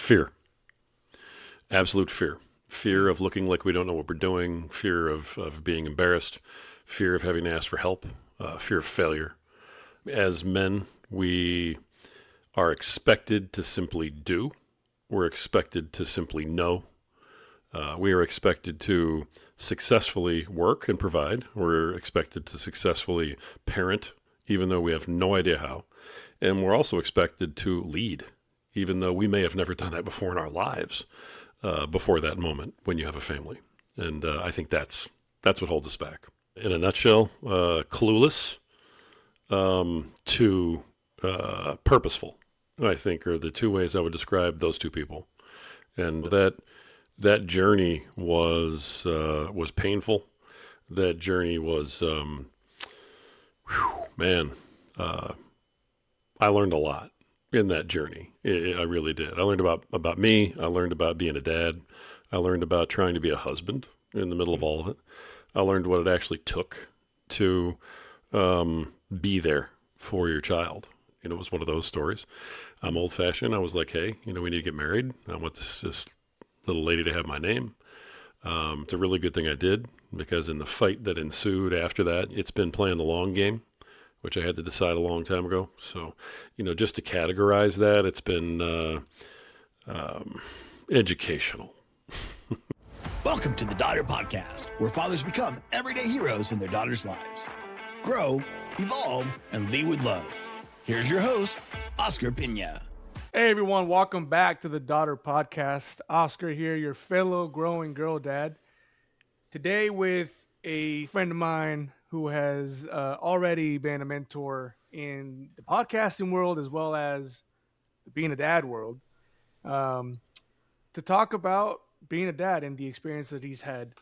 Fear. Absolute fear. Fear of looking like we don't know what we're doing, fear of being embarrassed, fear of having to ask for help, fear of failure. As men, we are expected to simply do. We're expected to simply know. We are expected to successfully work and provide. We're expected to successfully parent, even though we have no idea how. And we're also expected to lead, even though we may have never done that before in our lives, before that moment when you have a family. And I think that's what holds us back. In a nutshell, clueless to purposeful, I think, are the two ways I would describe those two people. And that journey was painful. That journey was, man, I learned a lot in that journey. I really did. I learned about me. I learned about being a dad. I learned about trying to be a husband in the middle of all of it. I learned what it actually took to be there for your child. It was one of those stories. I'm old fashioned. I was like, hey, we need to get married. I want this little lady to have my name. It's a really good thing I did, because in the fight that ensued after that, it's been playing the long game, which I had to decide a long time ago. So, just to categorize that, it's been educational. Welcome to the Daughter Podcast, where fathers become everyday heroes in their daughters' lives. Grow, evolve, and lead with love. Here's your host, Oscar Pina. Hey everyone, welcome back to the Daughter Podcast. Oscar here, your fellow growing girl dad. Today with a friend of mine who has already been a mentor in the podcasting world as well as being a dad world, to talk about being a dad and the experience that he's had.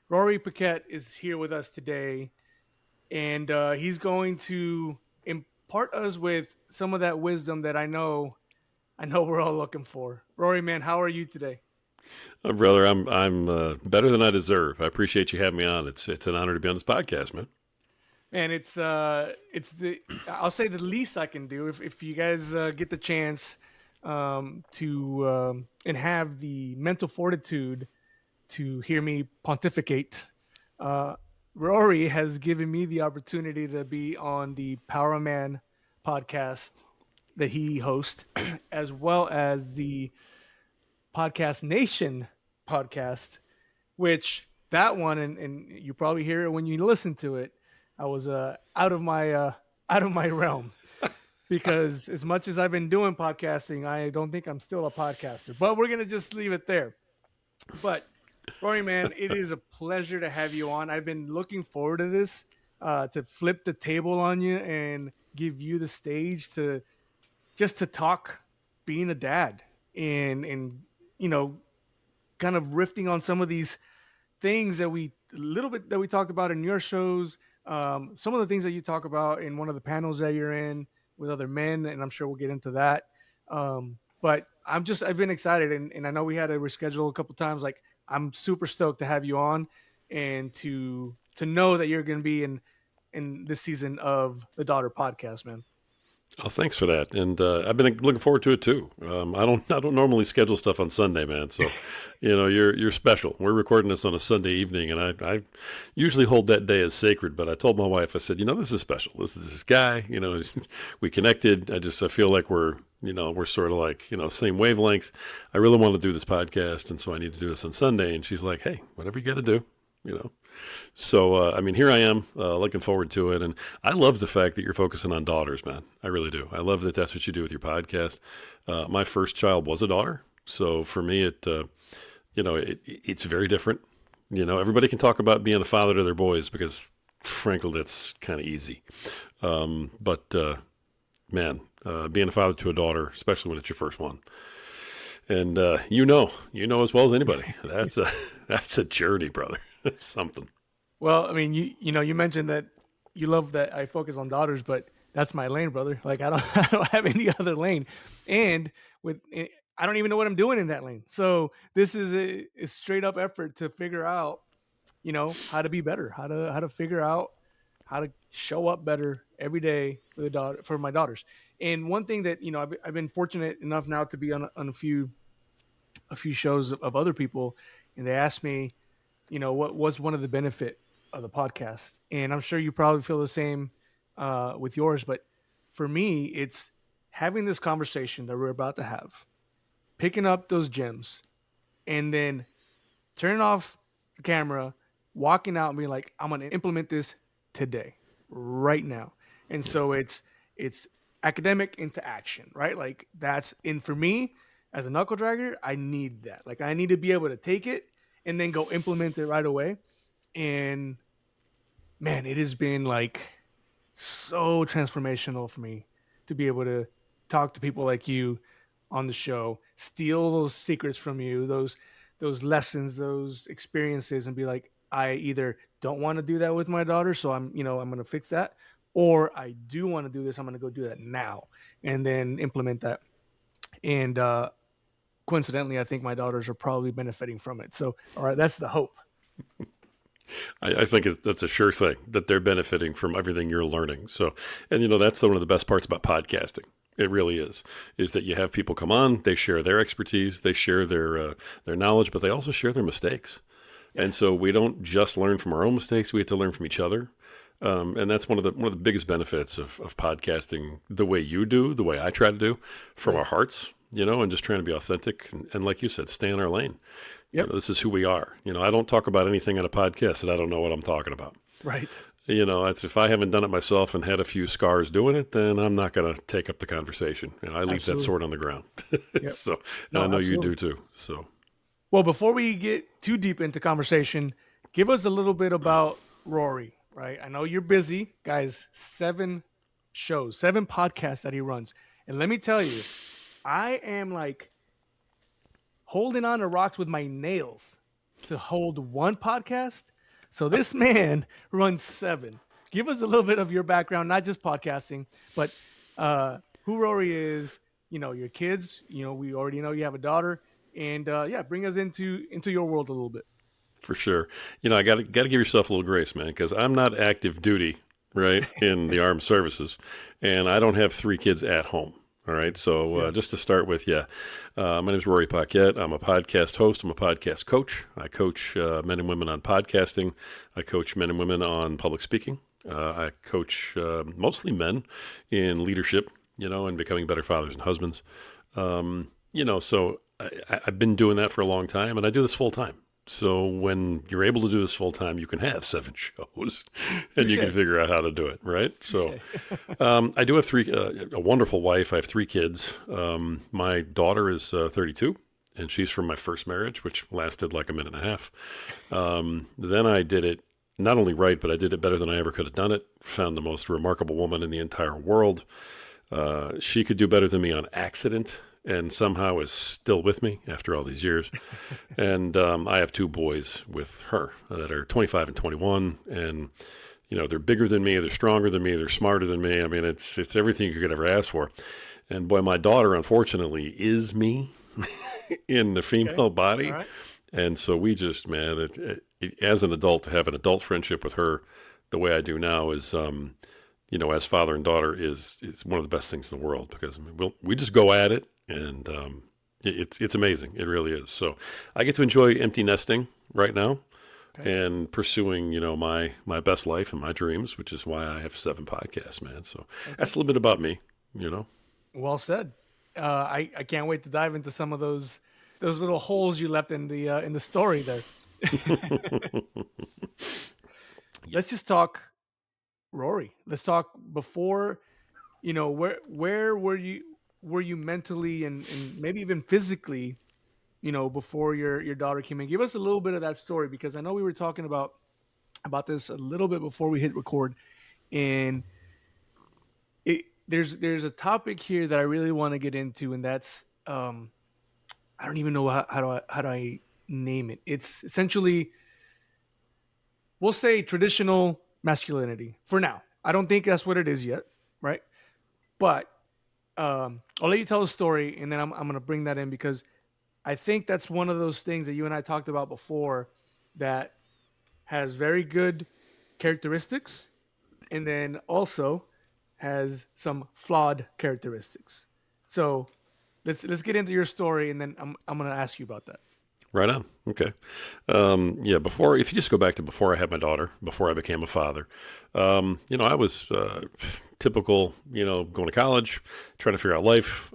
Rory Paquette is here with us today, and he's going to impart us with some of that wisdom that I know we're all looking for. Rory, man, how are you today? Brother, I'm better than I deserve. I appreciate you having me on. It's an honor to be on this podcast, man. And I'll say the least I can do if you guys get the chance to and have the mental fortitude to hear me pontificate. Rory has given me the opportunity to be on the Power Man podcast that he hosts, as well as the Podcast Nation podcast, which that one, and you probably hear it when you listen to it, I was out of my realm, because as much as I've been doing podcasting, I don't think I'm still a podcaster, but we're going to just leave it there. But Rory, man, it is a pleasure to have you on. I've been looking forward to this, to flip the table on you and give you the stage to talk being a dad and kind of riffing on some of these things that we talked about in your shows, some of the things that you talk about in one of the panels that you're in with other men, and I'm sure we'll get into that. But I've been excited, and I know we had to reschedule a couple times. Like, I'm super stoked to have you on and to know that you're going to be in this season of the Daughter Podcast, man. Oh, thanks for that, and I've been looking forward to it too. I don't normally schedule stuff on Sunday, man. So, you're special. We're recording this on a Sunday evening, and I usually hold that day as sacred. But I told my wife, I said, this is special. This is this guy. We connected. I feel like we're sort of like same wavelength. I really want to do this podcast, and so I need to do this on Sunday. And she's like, hey, whatever you got to do. So, here I am, looking forward to it. And I love the fact that you're focusing on daughters, man. I really do. I love that that's what you do with your podcast. My first child was a daughter. So for me, it's very different. Everybody can talk about being a father to their boys because, frankly, that's kind of easy. But being a father to a daughter, especially when it's your first one, and you know as well as anybody, that's a journey, brother. It's something. Well, you mentioned that you love that I focus on daughters, but that's my lane, brother. Like, I don't have any other lane, and I don't even know what I'm doing in that lane. So this is a straight up effort to figure out, how to be better, how to figure out how to show up better every day for my daughters. And one thing that I've been fortunate enough now to be on a few a few shows of other people, and they asked me, what was one of the benefit of the podcast, and I'm sure you probably feel the same with yours. But for me, it's having this conversation that we're about to have, picking up those gems, and then turning off the camera, walking out and being like, I'm gonna implement this today, right now. And so it's academic into action, right? Like that's in for me as a knuckle dragger, I need that. Like I need to be able to take it and then go implement it right away. And man, it has been like so transformational for me to be able to talk to people like you on the show, steal those secrets from you, those lessons, those experiences, and be like, I either don't want to do that with my daughter, so I'm going to fix that, or I do want to do this, I'm going to go do that now, and then implement that. And coincidentally, I think my daughters are probably benefiting from it. So, all right, that's the hope. I think that's a sure thing that they're benefiting from everything you're learning. So, and that's one of the best parts about podcasting. It really is that you have people come on, they share their expertise, they share their knowledge, but they also share their mistakes. Yeah. And so we don't just learn from our own mistakes; we have to learn from each other. And that's one of the biggest benefits of podcasting, the way you do, the way I try to do, from our hearts, and just trying to be authentic and like you said, stay in our lane. Yep. This is who we are. I don't talk about anything on a podcast that I don't know what I'm talking about. Right. It's if I haven't done it myself and had a few scars doing it, then I'm not going to take up the conversation. I leave that sword on the ground. Yep. So, and I know you do too. So, well, before we get too deep into conversation, give us a little bit about Rory, right? I know you're busy, guys, 7 shows, 7 podcasts that he runs. And let me tell you, I am like holding on to rocks with my nails to hold one podcast. So this man runs 7. Give us a little bit of your background, not just podcasting, but who Rory is, your kids, we already know you have a daughter, and bring us into your world a little bit. For sure. I got to give yourself a little grace, man, because I'm not active duty, right, in the armed services, and I don't have 3 kids at home. All right. So just to start with, my name is Rory Paquette. I'm a podcast host. I'm a podcast coach. I coach men and women on podcasting. I coach men and women on public speaking. I coach mostly men in leadership, and becoming better fathers and husbands. So I've been doing that for a long time, and I do this full time. So when you're able to do this full time, you can have 7 shows, and you can figure out how to do it, right? So I do have a wonderful wife. I have 3 kids. My daughter is 32, and she's from my first marriage, which lasted like a minute and a half. Then I did it not only right, but I did it better than I ever could have done it. Found the most remarkable woman in the entire world. She could do better than me on accident, and somehow is still with me after all these years. And I have 2 boys with her that are 25 and 21, and they're bigger than me, they're stronger than me, they're smarter than me. I mean, it's everything you could ever ask for. And boy, my daughter, unfortunately, is me in the female body. Right. And so we just, man, as an adult, to have an adult friendship with her the way I do now is, as father and daughter is one of the best things in the world, because we just go at it. And it's amazing. It really is. So I get to enjoy empty nesting right now, and pursuing, my best life and my dreams, which is why I have 7 podcasts, man. So that's a little bit about me, Well said. I can't wait to dive into some of those little holes you left in the story there. Let's just talk Rory. Let's talk before, where were you mentally and maybe even physically, before your daughter came in? Give us a little bit of that story, because I know we were talking about this a little bit before we hit record, and there's a topic here that I really want to get into, and that's I don't even know how do I name it. It's essentially, we'll say, traditional masculinity for now. I don't think that's what it is yet, right? But I'll let you tell the story, and then I'm going to bring that in, because I think that's one of those things that you and I talked about before that has very good characteristics, and then also has some flawed characteristics. So let's get into your story, and then I'm gonna ask you about that. Right on. Okay. Yeah. If you just go back to before I had my daughter, before I became a father, I was typical, going to college, trying to figure out life,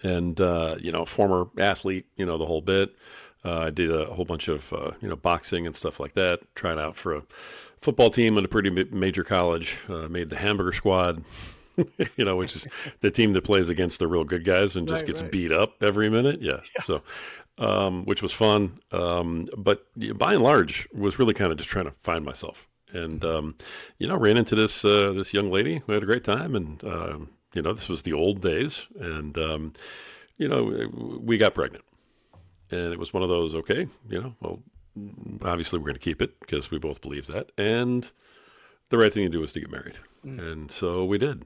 and former athlete, the whole bit. I did a whole bunch of, boxing and stuff like that, tried out for a football team at a pretty major college, made the hamburger squad, which is the team that plays against the real good guys and just gets beat up every minute. Yeah. So, which was fun. But by and large was really kind of just trying to find myself, and, ran into this young lady. We had a great time, and, this was the old days, and, we got pregnant, and it was one of those, okay, well, obviously we're going to keep it because we both believe that. And the right thing to do was to get married. And so we did.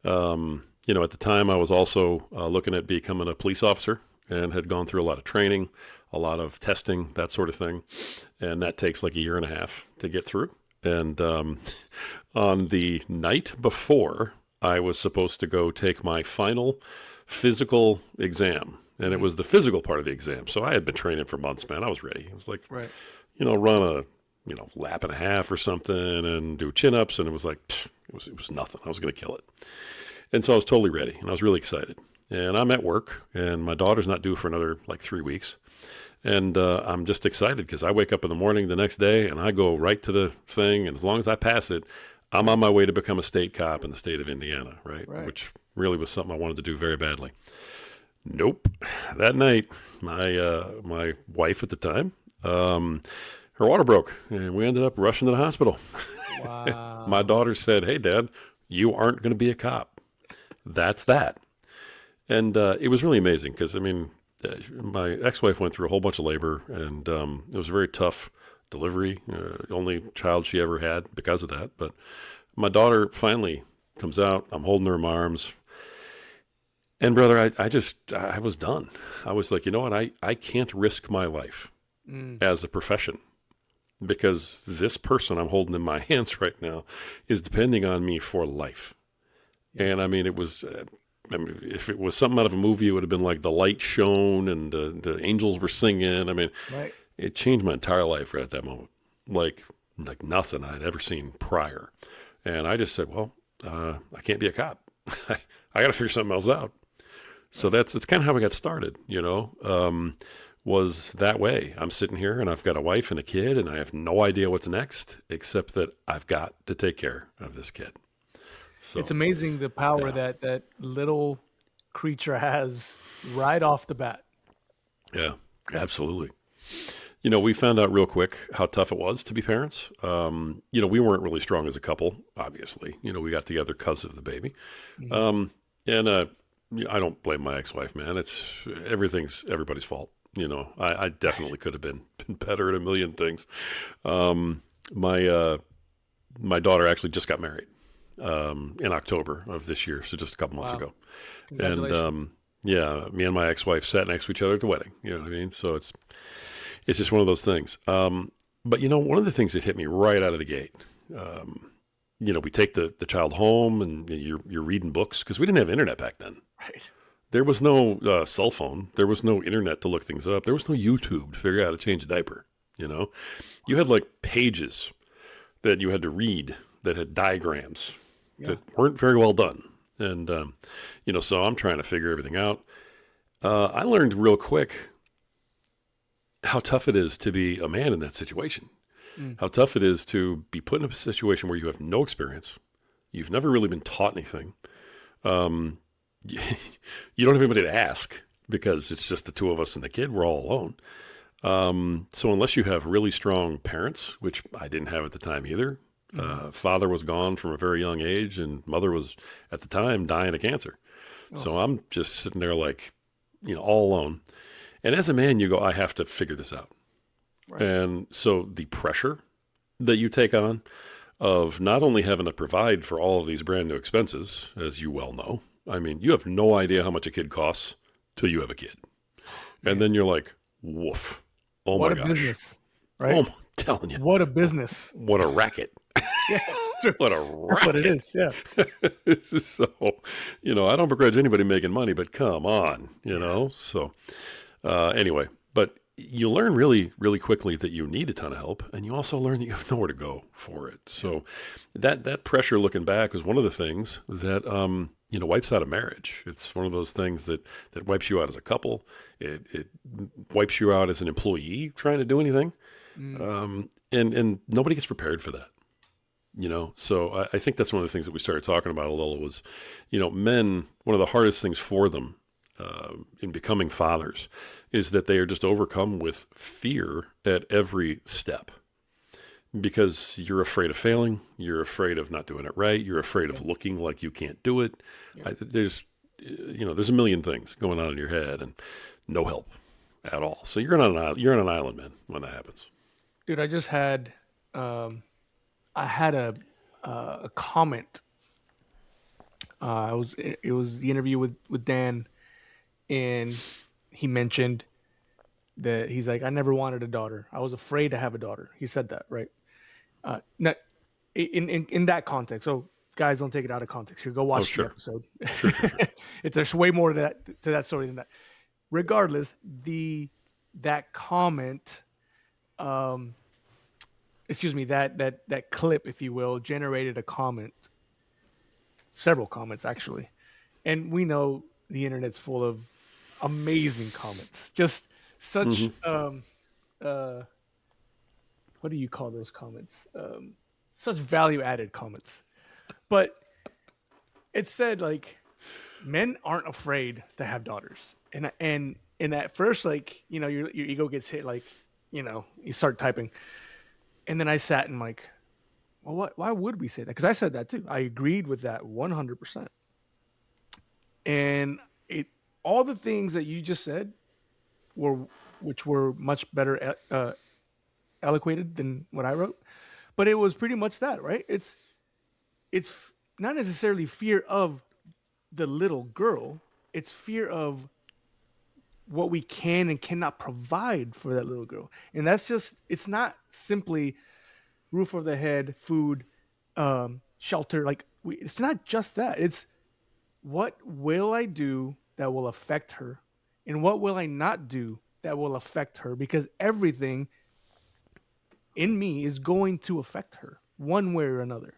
At the time I was also looking at becoming a police officer and had gone through a lot of training, a lot of testing, that sort of thing. And that takes like a year and a half to get through. And on the night before I was supposed to go take my final physical exam, and it was the physical part of the exam. So I had been training for months, man. I was ready. It was like, run a, lap and a half or something and do chin-ups. And it was like, it was nothing. I was going to kill it. And so I was totally ready, and I was really excited. And I'm at work, and my daughter's not due for another like 3 weeks. And I'm just excited because I wake up in the morning the next day and I go right to the thing. And as long as I pass it, I'm on my way to become a state cop in the state of Indiana, right? Which really was something I wanted to do very badly. Nope. That night, my wife at the time, her water broke, and we ended up rushing to the hospital. Wow. My daughter said, "Hey, Dad, you aren't going to be a cop. That's that." And it was really amazing because, my ex-wife went through a whole bunch of labor, and it was a very tough delivery, only child she ever had because of that. But my daughter finally comes out. I'm holding her in my arms. And brother, I was done. I was like, you know what? I can't risk my life as a profession because this person I'm holding in my hands right now is depending on me for life. And it was, if it was something out of a movie, it would have been like the light shone and the angels were singing. It changed my entire life right at that moment. Like nothing I'd ever seen prior. And I just said, well, I can't be a cop. I got to figure something else out. So it's kind of how I got started, was that way. I'm sitting here and I've got a wife and a kid and I have no idea what's next, except that I've got to take care of this kid. So It's amazing the power that little creature has right off the bat. Yeah, absolutely. We found out real quick how tough it was to be parents. We weren't really strong as a couple, obviously. We got together because of the baby. I don't blame my ex-wife, man. Everything's everybody's fault. I definitely could have been better at a million things. My daughter actually just got married in October of this year, so just a couple months ago. Congratulations. And me and my ex-wife sat next to each other at the wedding. You know what I mean? So it's just one of those things. But one of the things that hit me right out of the gate, we take the child home and you're reading books because we didn't have internet back then. Right. There was no cell phone. There was no internet to look things up. There was no YouTube to figure out how to change a diaper. You had like pages that you had to read that had diagrams that weren't very well done. And, so I'm trying to figure everything out. I learned real quick how tough it is to be a man in that situation. How tough it is to be put in a situation where you have no experience. You've never really been taught anything. You don't have anybody to ask because it's just the two of us and the kid. We're all alone. So unless you have really strong parents, which I didn't have at the time either, father was gone from a very young age and mother was at the time dying of cancer. So I'm just sitting there like, all alone. And as a man, you go, I have to figure this out. Right. And so the pressure that you take on of not only having to provide for all of these brand new expenses, as you well know, you have no idea how much a kid costs till you have a kid. And then you're like, woof. Oh my gosh. What a business, right? Oh, I'm telling you. What a business. What a racket. Yes. What a That's what it racket. is. Yeah. This is so, I don't begrudge anybody making money, but come on, So, anyway, but you learn really, really quickly that you need a ton of help, and you also learn that you have nowhere to go for it. So, that pressure looking back was one of the things that wipes out a marriage. It's one of those things that wipes you out as a couple. It wipes you out as an employee trying to do anything, Mm. and nobody gets prepared for that. So I think that's one of the things that we started talking about a little was, men, one of the hardest things for them in becoming fathers is that they are just overcome with fear at every step because you're afraid of failing. You're afraid of not doing it right. You're afraid of looking like you can't do it. Yeah. There's a million things going on in your head and no help at all. So you're on an island, man, when that happens. Dude, I just had I had a comment. It was the interview with Dan, and he mentioned that he's like, I never wanted a daughter. I was afraid to have a daughter. He said that, right? Not in that context. So guys, don't take it out of context. Here, go Oh, watch the sure. episode. Sure. There's way more to that story than that. Regardless, that comment, excuse me, that clip, if you will, generated a comment, several comments actually, and we know the internet's full of amazing comments, just such uh, what do you call those comments? Such value added comments, but it said like men aren't afraid to have daughters, and at first, like, your ego gets hit, like, you start typing, and then I sat and like, well, why would we say that? Because I said that too. I agreed with that 100%. And all the things that you just said which were much better eloquated than what I wrote, but it was pretty much that, right? It's not necessarily fear of the little girl. It's fear of what we can and cannot provide for that little girl. And it's not simply roof over the head, food, shelter. Like, it's not just that. It's what will I do that will affect her, and what will I not do that will affect her? Because everything in me is going to affect her one way or another.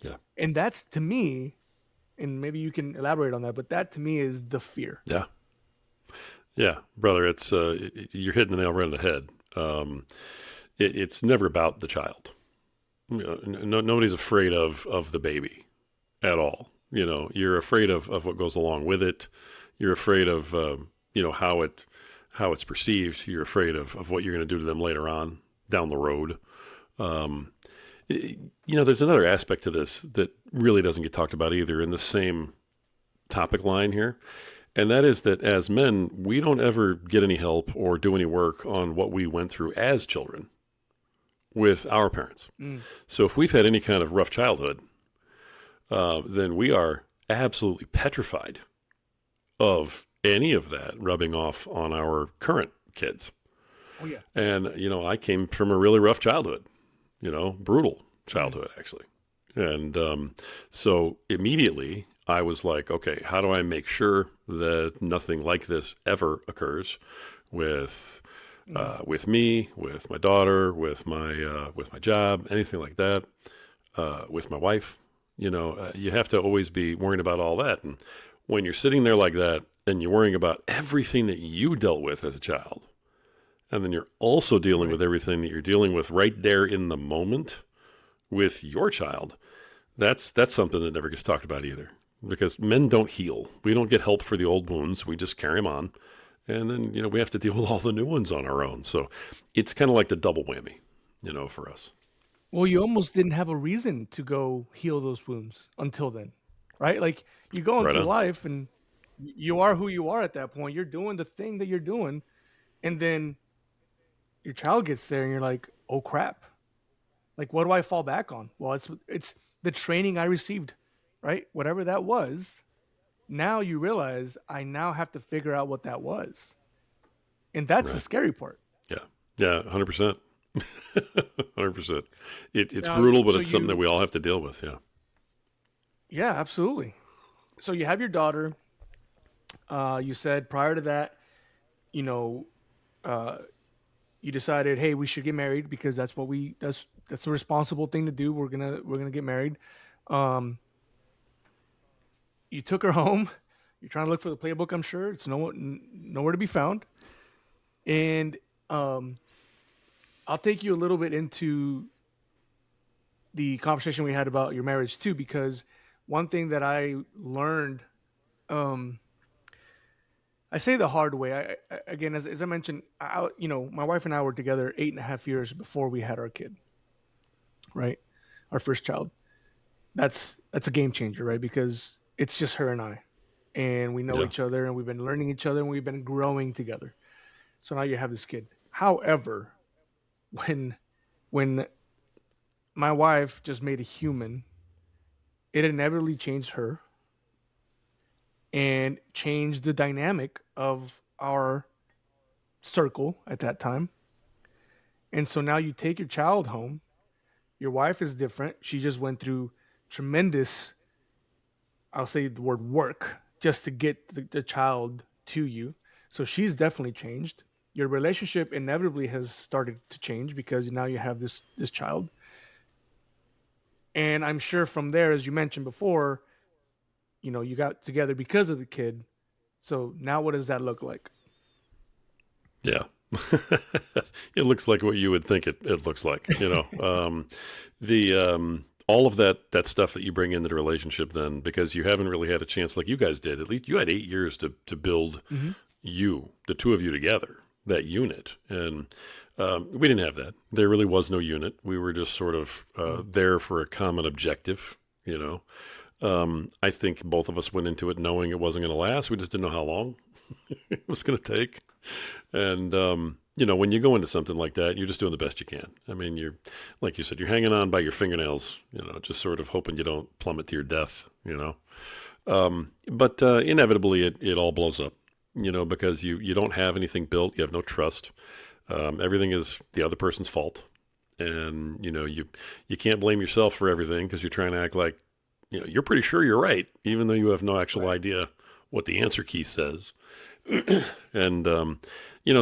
Yeah. And that's, to me, and maybe you can elaborate on that, but that to me is the fear. Yeah. Yeah, brother, it's you're hitting the nail right on the head. It's never about the child. Nobody's afraid of the baby at all. You're afraid of what goes along with it. You're afraid of how it's perceived. You're afraid of what you're going to do to them later on down the road. There's another aspect to this that really doesn't get talked about either in the same topic line here. And that is that as men, we don't ever get any help or do any work on what we went through as children with our parents. Mm. So if we've had any kind of rough childhood, then we are absolutely petrified of any of that rubbing off on our current kids. Oh, yeah. And, I came from a really rough childhood, brutal childhood, actually. And so immediately I was like, okay, how do I make sure that nothing like this ever occurs with me, with my daughter, with my job, anything like that, with my wife? You have to always be worrying about all that. And when you're sitting there like that and you're worrying about everything that you dealt with as a child, and then you're also dealing with everything that you're dealing with right there in the moment with your child, that's something that never gets talked about either. Because men don't heal. We don't get help for the old wounds. We just carry them on. And then, we have to deal with all the new ones on our own. So it's kind of like the double whammy, for us. Well, you almost didn't have a reason to go heal those wounds until then, right? Like, you go into life and you are who you are at that point. You're doing the thing that you're doing. And then your child gets there and you're like, oh, crap. Like, what do I fall back on? Well, it's the training I received, right? Whatever that was. Now you realize I now have to figure out what that was. And that's the scary part. Yeah. Yeah, 100%. 100%. It's Now, brutal, but so it's something that you, we all have to deal with. Yeah. yeah, absolutely. So you have your daughter. You said prior to that, you know, uh, you decided, hey, we should get married because that's the responsible thing to do. We're gonna get married. Um, you took her home. You're trying to look for the playbook. I'm sure it's nowhere to be found. And um, I'll take you a little bit into the conversation we had about your marriage too, because one thing that I learned, um, I say the hard way. Again, as I mentioned, my wife and I were together 8.5 years before we had our kid, right? Our first child. That's a game changer, right? Because it's just her and I, and we know Yeah. each other, and we've been learning each other, and we've been growing together. So now you have this kid. However, when when my wife just made a human, it inevitably changed her and changed the dynamic of our circle at that time. And so now you take your child home. Your wife is different. She just went through tremendous, I'll say the word work, just to get the child to you. So she's definitely changed. Your relationship inevitably has started to change because now you have this child. And I'm sure from there, as you mentioned before, you got together because of the kid. So now what does that look like? Yeah. It looks like what you would think it looks like, the all of that stuff that you bring into the relationship then, because you haven't really had a chance like you guys did. At least you had 8 years to build Mm-hmm. the two of you together, that unit. And we didn't have that. There really was no unit. We were just sort of there for a common objective, you know. I think both of us went into it knowing it wasn't going to last. We just didn't know how long it was going to take. And, when you go into something like that, you're just doing the best you can. I mean, like you said, you're hanging on by your fingernails, just sort of hoping you don't plummet to your death. But inevitably it all blows up, because you don't have anything built. You have no trust. Everything is the other person's fault. And, you can't blame yourself for everything because you're trying to act like, you're pretty sure you're right, even though you have no actual idea what the answer key says. And,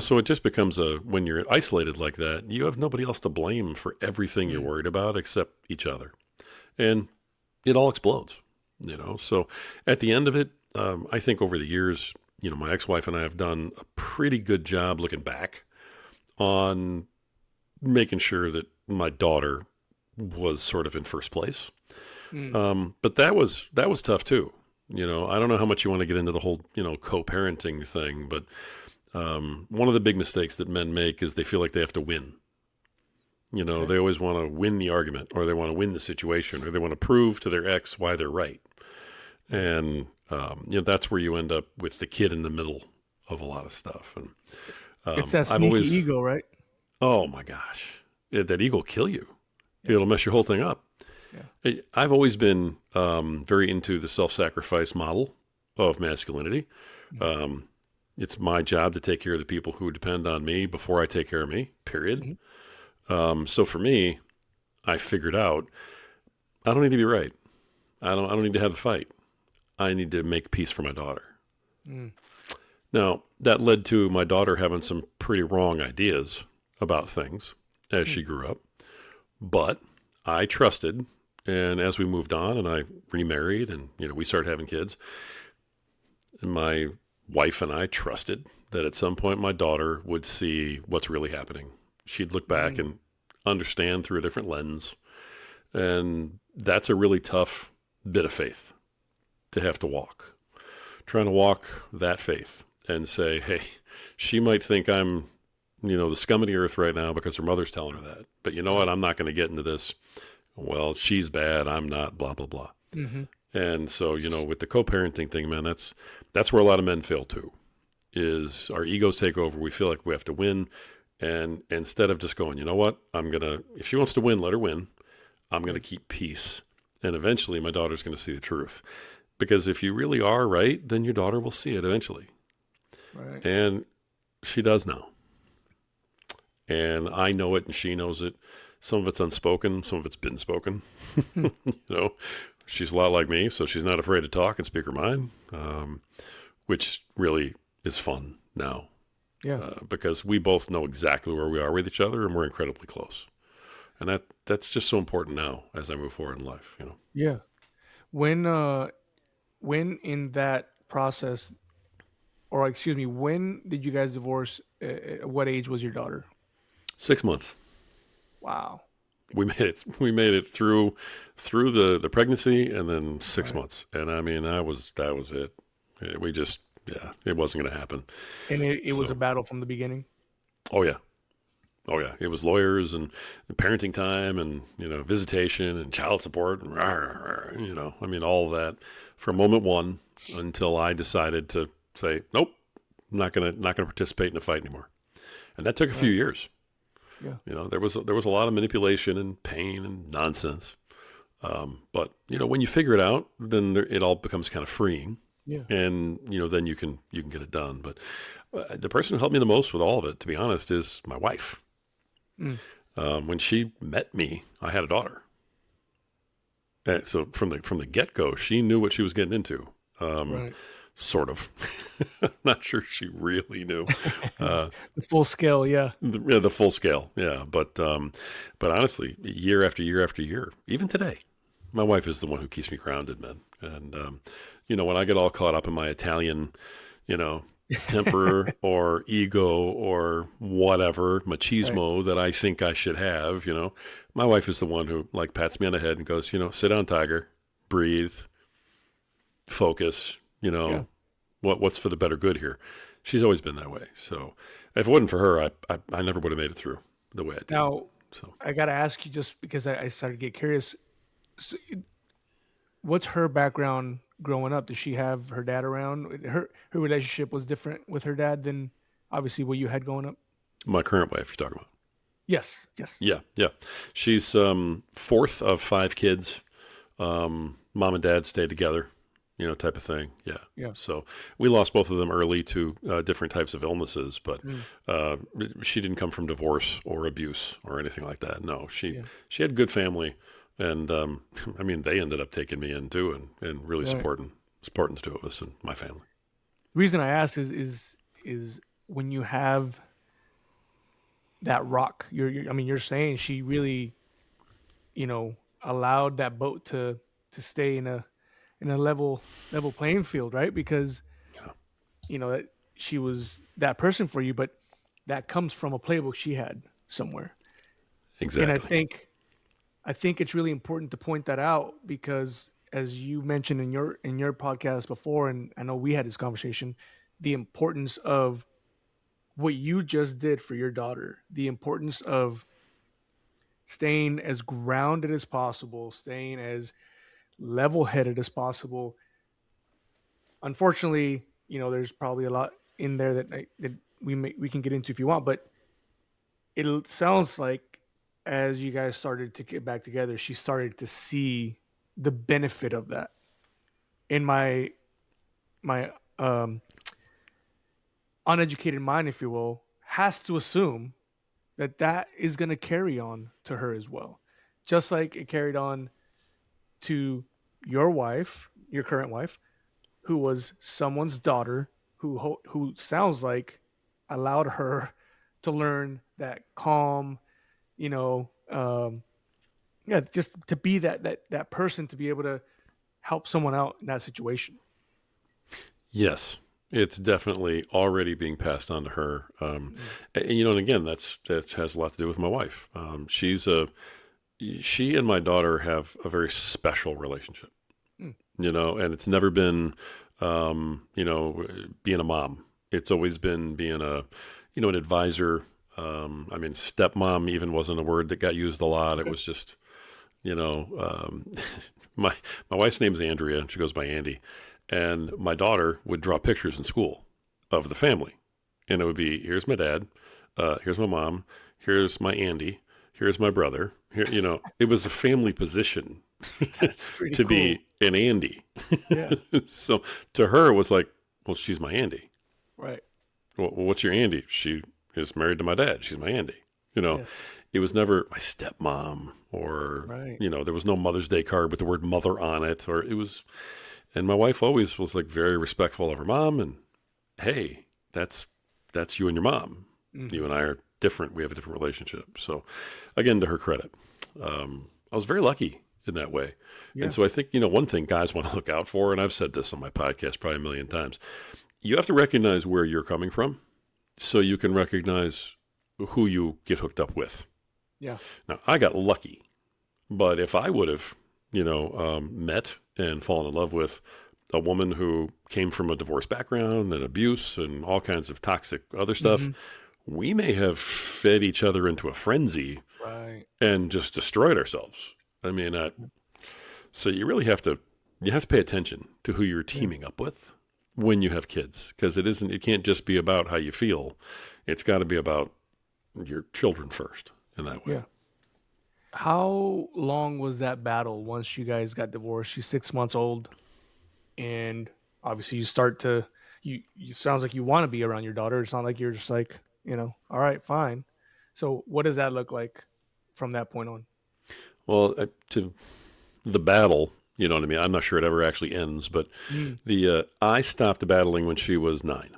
so it just becomes when you're isolated like that, you have nobody else to blame for everything you're worried about except each other. And it all explodes, So at the end of it, I think over the years, my ex-wife and I have done a pretty good job looking back on making sure that my daughter was sort of in first place. But that was tough too. I don't know how much you want to get into the whole, co-parenting thing, but one of the big mistakes that men make is they feel like they have to win. Okay. They always want to win the argument, or they want to win the situation, or they want to prove to their ex why they're right. And, that's where you end up with the kid in the middle of a lot of stuff. And It's that I've sneaky always, ego, right? oh my gosh, that ego will kill you. It'll mess your whole thing up. Yeah. I've always been very into the self-sacrifice model of masculinity. It's my job to take care of the people who depend on me before I take care of me, period. Mhm. So for me, I figured out I don't need to be right. I don't need to have a fight. I need to make peace for my daughter. Mm. Now, that led to my daughter having some pretty wrong ideas about things as she grew up. But I trusted, and as we moved on and I remarried and, we started having kids, and my wife and I trusted that at some point my daughter would see what's really happening. She'd look back and understand through a different lens. And that's a really tough bit of faith to have to walk. Trying to walk that faith and say, hey, she might think I'm, the scum of the earth right now because her mother's telling her that. But you know what? I'm not going to get into this. Well, she's bad. I'm not, blah, blah, blah. Mm-hmm. And so, with the co-parenting thing, man, that's where a lot of men fail too, is our egos take over. We feel like we have to win. And instead of just going, you know what? If she wants to win, let her win. I'm going to keep peace. And eventually my daughter's going to see the truth. Because if you really are right, then your daughter will see it eventually. Right. And she does now. and I know it and she knows it. Some of it's unspoken, some of it's been spoken. Hmm. She's a lot like me, so she's not afraid to talk and speak her mind, which really is fun now Yeah. because we both know exactly where we are with each other and we're incredibly close. And that's just so important now as I move forward in life. Yeah. When in that process, or excuse me, when did you guys divorce? At what age was your daughter? 6 months. Wow. We made it. We made it through the pregnancy and then six Right. months. And I mean, that was it. We just, yeah, it wasn't going to happen. And it was a So, battle from the beginning. oh yeah. Oh yeah. It was lawyers and parenting time and, visitation and child support and, I mean, all of that from moment one until I decided to say, nope, not going to participate in a fight anymore. And that took a few Right. years. Yeah. There was a lot of manipulation and pain and nonsense. But when you figure it out, then it all becomes kind of freeing, Yeah. and then you can get it done. But the person who helped me the most with all of it, to be honest, is my wife. Mm. When she met me, I had a daughter, and so from the get go, she knew what she was getting into. Right. Sort of. Not sure she really knew. Uh, The full scale. Yeah. the full scale, yeah. But honestly, year after year after year, even today, my wife is the one who keeps me grounded, man. And when I get all caught up in my Italian, you know, temper or ego or whatever Right. machismo that I think I should have, my wife is the one who like pats me on the head and goes, sit down, tiger, breathe, focus. Yeah. What's for the better good here. She's always been that way. So if it wasn't for her, I never would have made it through the way I did. Now So I gotta ask you, just because I started to get curious. So, what's her background growing up? Does she have her dad around? Her relationship was different with her dad than obviously what you had growing up. my current wife you're talking about. Yes. Yes. Yeah, yeah. She's fourth of five kids. Mom and dad stayed together, type of thing. Yeah. Yeah. So we lost both of them early to different types of illnesses, but Mm. uh, she didn't come from divorce or abuse or anything like that. No, she Yeah. she had good family, and I mean they ended up taking me in too, and really Right. supporting the two of us and my family. The reason I ask is when you have that rock, I mean, you're saying she really, allowed that boat to stay in a level playing field, right? Because Yeah, that she was that person for you, but that comes from a playbook she had somewhere. And I exactly. think it's really important to point that out because as you mentioned in your podcast before, and I know we had this conversation, the importance of what you just did for your daughter, the importance of staying as grounded as possible, staying as level-headed as possible. Unfortunately, there's probably a lot in there that we can get into if you want, but it sounds like as you guys started to get back together, she started to see the benefit of that. In my uneducated mind, if you will, has to assume that that is going to carry on to her as well, just like it carried on to your wife, your current wife, who was someone's daughter, who sounds like allowed her to learn that calm, you know, yeah, just to be that person to be able to help someone out in that situation. Yes, it's definitely already being passed on to her. Mm. And again, that has a lot to do with my wife. She and my daughter have a very special relationship. Mm. And it's never been, being a mom. It's always been being an advisor. I mean, stepmom even wasn't a word that got used a lot. It Okay. was just, you know, um, my wife's name is Andrea, and she goes by Andy. And my daughter would draw pictures in school of the family, and it would be here's my dad, here's my mom, here's my Andy, here's my brother. Here, it was a family position That's pretty to cool. be an Andy. Yeah. So to her, it was like, well, she's my Andy. Right. Well, what's your Andy? She is married to my dad. She's my Andy. You know, Yeah. it was never my stepmom or, Right. there was no Mother's Day card with the word mother on it, or it was, and my wife always was like very respectful of her mom. And hey, that's you and your mom. You Hmm. and I are different. We have a different relationship. So, again, to her credit, I was very lucky in that way. And Yeah. so I think, one thing guys want to look out for, and I've said this on my podcast probably a million times, you have to recognize where you're coming from so you can recognize who you get hooked up with. Yeah. Now, I got lucky, but if I would have, met and fallen in love with a woman who came from a divorce background and abuse and all kinds of toxic other stuff, Hmm. we may have fed each other into a frenzy Right. and just destroyed ourselves. I mean, so you really have to pay attention to who you're Yeah. teaming up with when you have kids, because it can't just be about how you feel. It's got to be about your children first in that way. Yeah. How long was that battle once you guys got divorced? She's 6 months old, and obviously you start to you sounds like you want to be around your daughter. It's not like you're just like, all right, fine. So what does that look like from that point on? Well, to the battle, you know what I mean? I'm not sure it ever actually ends, but Mm, I stopped battling when she was 9. okay.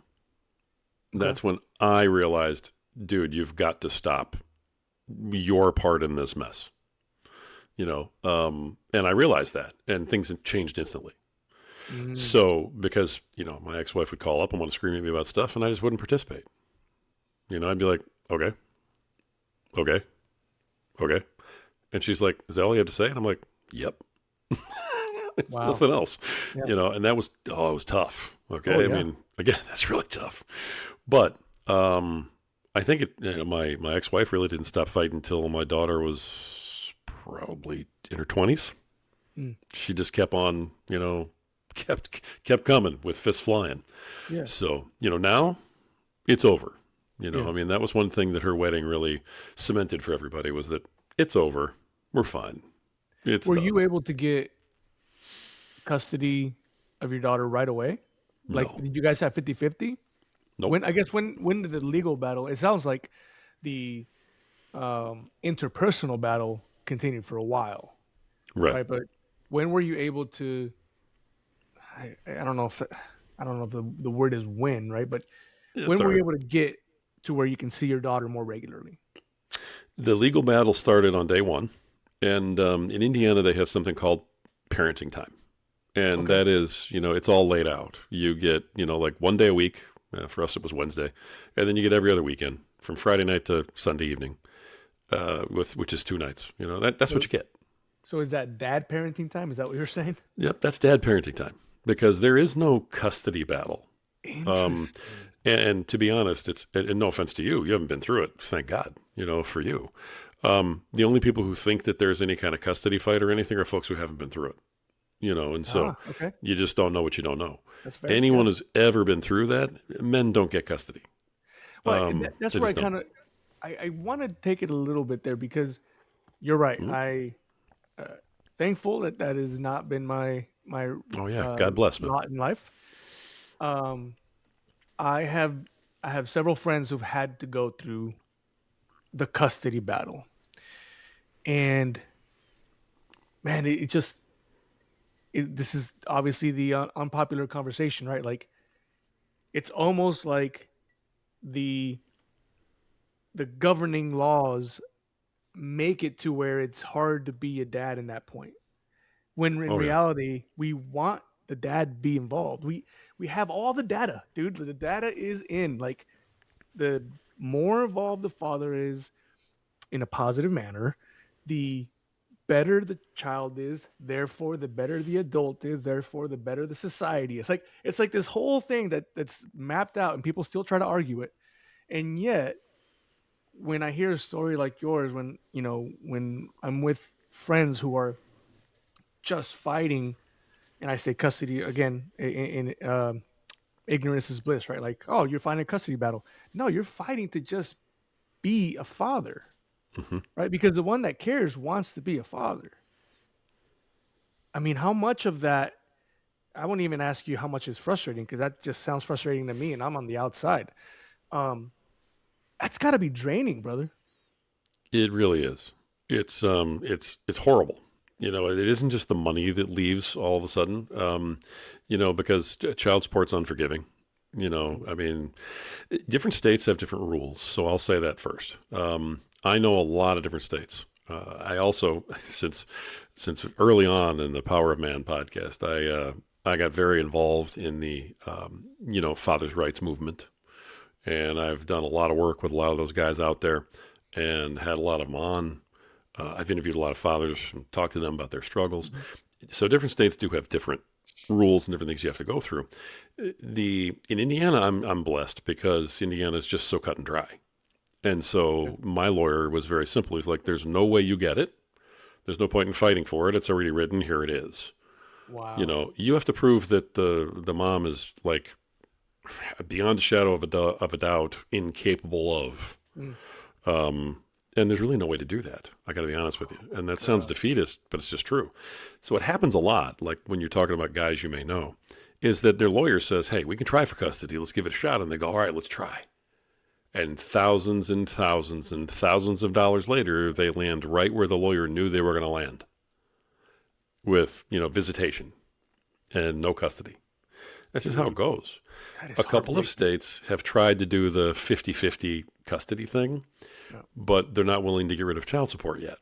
That's when I realized, dude, you've got to stop your part in this mess. And I realized that, and things had changed instantly. Mm, So, because, my ex wife would call up and want to scream at me about stuff, and I just wouldn't participate. I'd be like, okay, okay, okay. And she's like, is that all you have to say? And I'm like, yep. There's wow. nothing else, Yeah. and it was tough. Oh Okay. I yeah. mean, again, that's really tough. But, I think my ex wife really didn't stop fighting until my daughter was probably in her 20s. Mm, She just kept on, kept coming with fists flying. yeah. So, now it's over. Yeah. I mean, that was one thing that her wedding really cemented for everybody was that it's over. We're fine. It's Were you done. able to get custody of your daughter right away? Like, No, did you guys have 50-50? nope. When did the legal battle? It sounds like the interpersonal battle continued for a while, Right. right? But when were you able to? I don't know if the word is win, right? But It's when all were you right. able to get to where you can see your daughter more regularly? The legal battle started on day one. And in Indiana, they have something called parenting time. And Okay. that is, it's all laid out. You get, like one day a week. For us, it was Wednesday. And then you get every other weekend from Friday night to Sunday evening, which is 2 nights. That's what So you get. so is that dad parenting time? Is that what you're saying? Yep, that's dad parenting time because there is no custody battle. Um, Interesting. and to be honest, and no offense to you, you haven't been through it. Thank God, for you. The only people who think that there's any kind of custody fight or anything are folks who haven't been through it. And so Ah, okay. you just don't know what you don't know. That's fair. Anyone Yeah. who's ever been through that, men don't get custody. Well, that's They where I just don't. kind of I want to take it a little bit there because you're right. Mhm. Uh, thankful that that has not been my Oh yeah, God bless, man. lot in life. Um, I have I have several friends who've had to go through the custody battle, and man, it just this is obviously the unpopular conversation, right? Like it's almost like the the governing laws make it to where it's hard to be a dad in that point. When in Oh yeah. reality, we want the dad to be involved. We have all the data, dude. The data is in. Like the more involved the father is in a positive manner, the better the child is, therefore the better the adult is, therefore the better the society. It's like this whole thing that's mapped out and people still try to argue it. And yet when I hear a story like yours, when I'm with friends who are just fighting, and I say custody again, in ignorance is bliss, right? Like, oh, you're fighting a custody battle. No, you're fighting to just be a father, Hmm. right? Because the one that cares wants to be a father. I mean, how much of that? I won't even ask you how much is frustrating because that just sounds frustrating to me, and I'm on the outside. Um, that's got to be draining, brother. It really is. It's horrible. It isn't just the money that leaves all of a sudden. Because child support's unforgiving. I mean, different states have different rules, so I'll say that first. I know a lot of different states. I also, since early on in the Power of Man podcast, I got very involved in the fathers' rights movement, and I've done a lot of work with a lot of those guys out there, and had a lot of them on. I've interviewed a lot of fathers and talked to them about their struggles. So different states do have different rules and different things you have to go through. In Indiana, I'm blessed because Indiana is just so cut and dry. And so my lawyer was very simple. He's like, there's no way you get it. There's no point in fighting for it. It's already written. Here it is. Wow. You have to prove that the mom is like beyond a shadow of a doubt incapable of. And there's really no way to do that. I got to be honest with you. And that sounds defeatist, but it's just true. So what happens a lot, like when you're talking about guys you may know, is that their lawyer says, hey, we can try for custody. Let's give it a shot. And they go, all right, let's try. And thousands and thousands and thousands of dollars later, they land right where the lawyer knew they were going to land with, visitation and no custody. That's just how it goes. A couple of states have tried to do the 50-50 custody thing, but they're not willing to get rid of child support yet.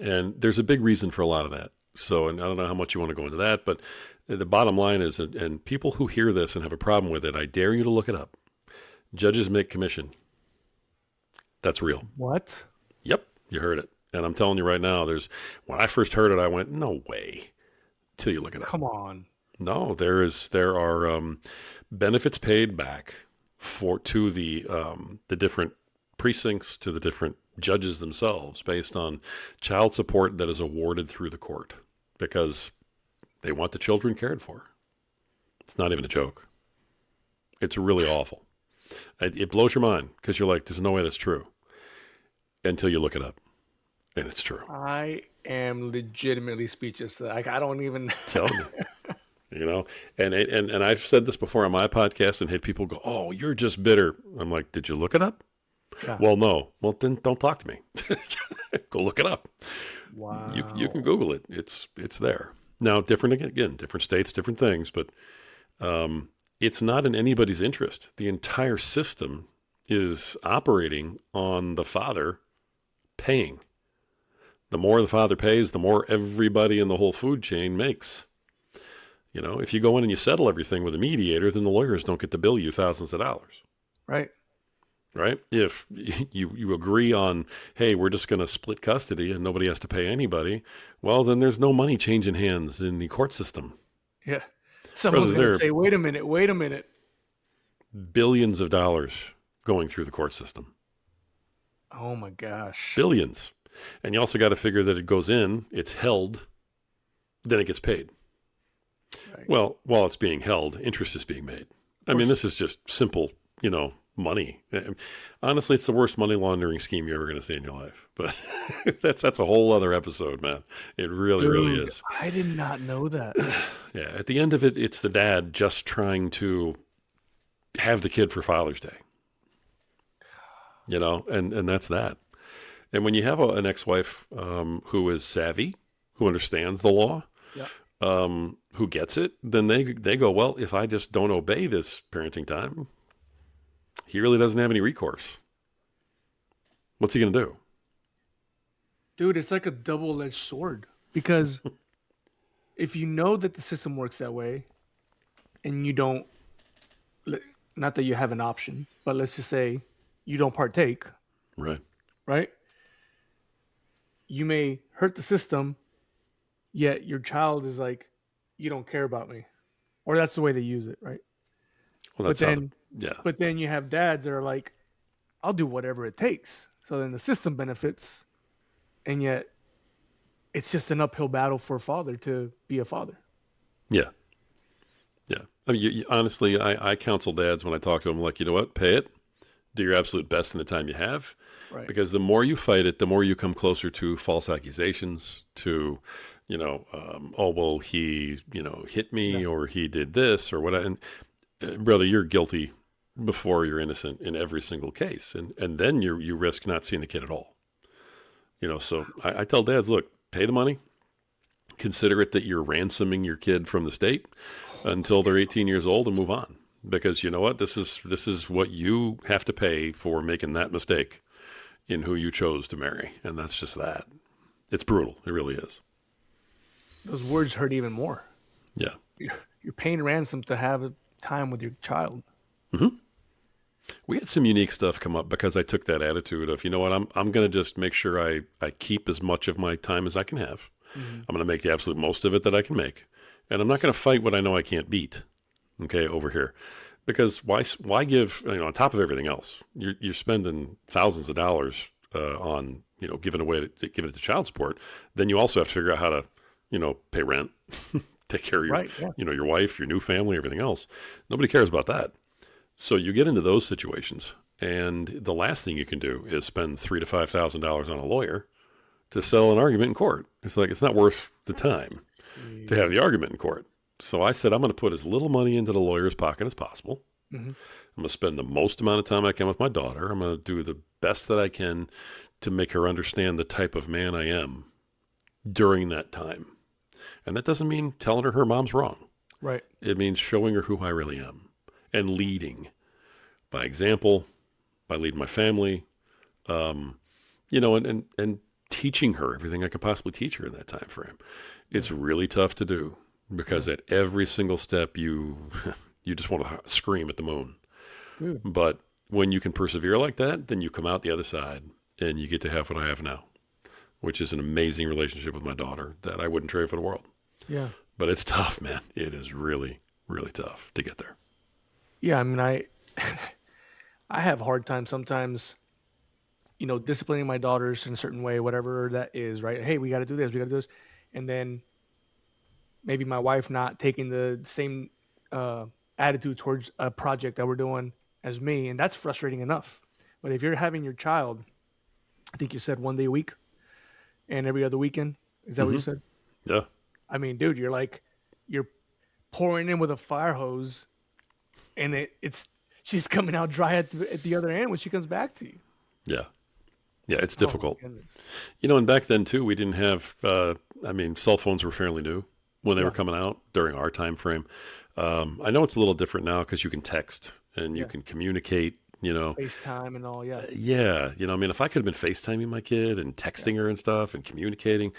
And there's a big reason for a lot of that. So, and I don't know how much you want to go into that, but the bottom line is, and people who hear this and have a problem with it, I dare you to look it up. Judges make commission. That's real. What? Yep, you heard it. And I'm telling you right now, when I first heard it, I went, no way, till you look it up. Come on. No, there are benefits paid back to the different precincts, to the different judges themselves, based on child support that is awarded through the court because they want the children cared for. It's not even a joke. It's really awful. It blows your mind because you're like, there's no way that's true until you look it up, and it's true. I am legitimately speechless. Like, I don't even Tell me. And I've said this before on my podcast and had people go, oh, you're just bitter. I'm like, did you look it up? Yeah. Well, no. Well, then don't talk to me. Go look it up. Wow. You can Google it. It's there. Now, different states, different things, but it's not in anybody's interest. The entire system is operating on the father paying. The more the father pays, the more everybody in the whole food chain makes. If you go in and you settle everything with a mediator, then the lawyers don't get to bill you thousands of dollars. Right. Right? If you agree on, hey, we're just going to split custody and nobody has to pay anybody, well, then there's no money changing hands in the court system. Yeah. Someone's going to say, wait a minute. Billions of dollars going through the court system. Oh, my gosh. Billions. And you also got to figure that it goes in, it's held, then it gets paid. Right. Well, while it's being held, interest is being made. I mean, this is just simple, money. Honestly, it's the worst money laundering scheme you're ever going to see in your life. But that's a whole other episode, man. It really, really is. I did not know that. Yeah. At the end of it, it's the dad just trying to have the kid for Father's Day. And that's that. And when you have an ex-wife who is savvy, who understands the law, who gets it, then they go, well, if I just don't obey this parenting time, he really doesn't have any recourse. What's he going to do? Dude, it's like a double-edged sword. Because if you know that the system works that way, and you don't, not that you have an option, but let's just say you don't partake. Right? You may hurt the system, yet your child is like, you don't care about me. Or that's the way they use it, right? Well, that's But then you have dads that are like, I'll do whatever it takes. So then the system benefits, and yet it's just an uphill battle for a father to be a father. Yeah. I mean, honestly, I counsel dads when I talk to them, like, you know what? Pay it. Do your absolute best in the time you have. Right. Because the more you fight it, the more you come closer to false accusations, to, oh, well, he, hit me or he did this or what. And brother, you're guilty before you're innocent in every single case. And then you risk not seeing the kid at all. So I tell dads, look, pay the money. Consider it that you're ransoming your kid from the state until they're 18 years old and move on. Because you know what? This is what you have to pay for making that mistake in who you chose to marry. And that's just that. It's brutal. It really is. Those words hurt even more. Yeah. You're paying ransom to have a time with your child. We had some unique stuff come up because I took that attitude of, you know what, I'm going to just make sure I keep as much of my time as I can have. Mm-hmm. I'm going to make the absolute most of it that I can make. And I'm not going to fight what I know I can't beat. Okay, over here. Because why give, on top of everything else, you're spending thousands of dollars on, giving it to child support. Then you also have to figure out how to, pay rent, take care of your, Right. Yeah. your wife, your new family, everything else. Nobody cares about that. So you get into those situations, and the last thing you can do is spend $3,000 to $5,000 on a lawyer to settle an argument in court. It's like it's not worth the time to have the argument in court. So I said I'm going to put as little money into the lawyer's pocket as possible. Mm-hmm. I'm going to spend the most amount of time I can with my daughter. I'm going to do the best that I can to make her understand the type of man I am during that time. And that doesn't mean telling her mom's wrong. Right. It means showing her who I really am and leading by example, by leading my family, and teaching her everything I could possibly teach her in that time frame. It's really tough to do because at every single step you just want to scream at the moon. Dude. But when you can persevere like that, then you come out the other side and you get to have what I have now, which is an amazing relationship with my daughter that I wouldn't trade for the world. Yeah. But it's tough, man. It is really, really tough to get there. Yeah. I mean, I have a hard time sometimes, disciplining my daughters in a certain way, whatever that is, right? Hey, we got to do this, we got to do this. And then maybe my wife not taking the same attitude towards a project that we're doing as me. And that's frustrating enough. But if you're having your child, I think you said 1 day a week and every other weekend. Is that what you said? Yeah. I mean, dude, you're pouring in with a fire hose and she's coming out dry at the other end when she comes back to you. Yeah. Yeah, it's Oh, my difficult. goodness. And back then too, we didn't have, cell phones were fairly new when they were coming out during our time frame. I know it's a little different now because you can text and you Yeah. can communicate, FaceTime and all, yeah. Yeah. If I could have been FaceTiming my kid and texting her and stuff and communicating,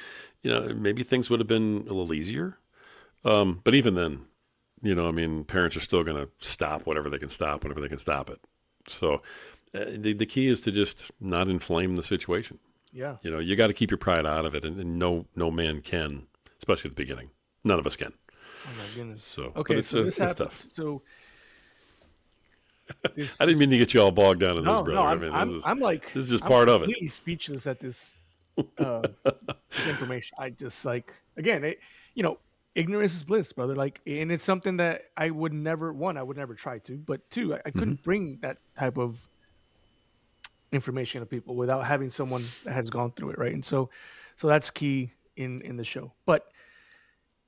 maybe things would have been a little easier. But even then, parents are still going to stop whatever they can stop whenever they can stop it. So the key is to just not inflame the situation. Yeah. You got to keep your pride out of it, and no man can, especially at the beginning. None of us can. Oh my goodness. So Okay, but so this it's happens. tough. So this, I didn't mean to get you all bogged down in this, no, brother. I'm like this is just I'm part of it. completely speechless at this this information. I just like again, ignorance is bliss, brother. Like, and it's something that I would never try to, but two, I couldn't bring that type of information to people without having someone that has gone through it, right? And so that's key in the show. But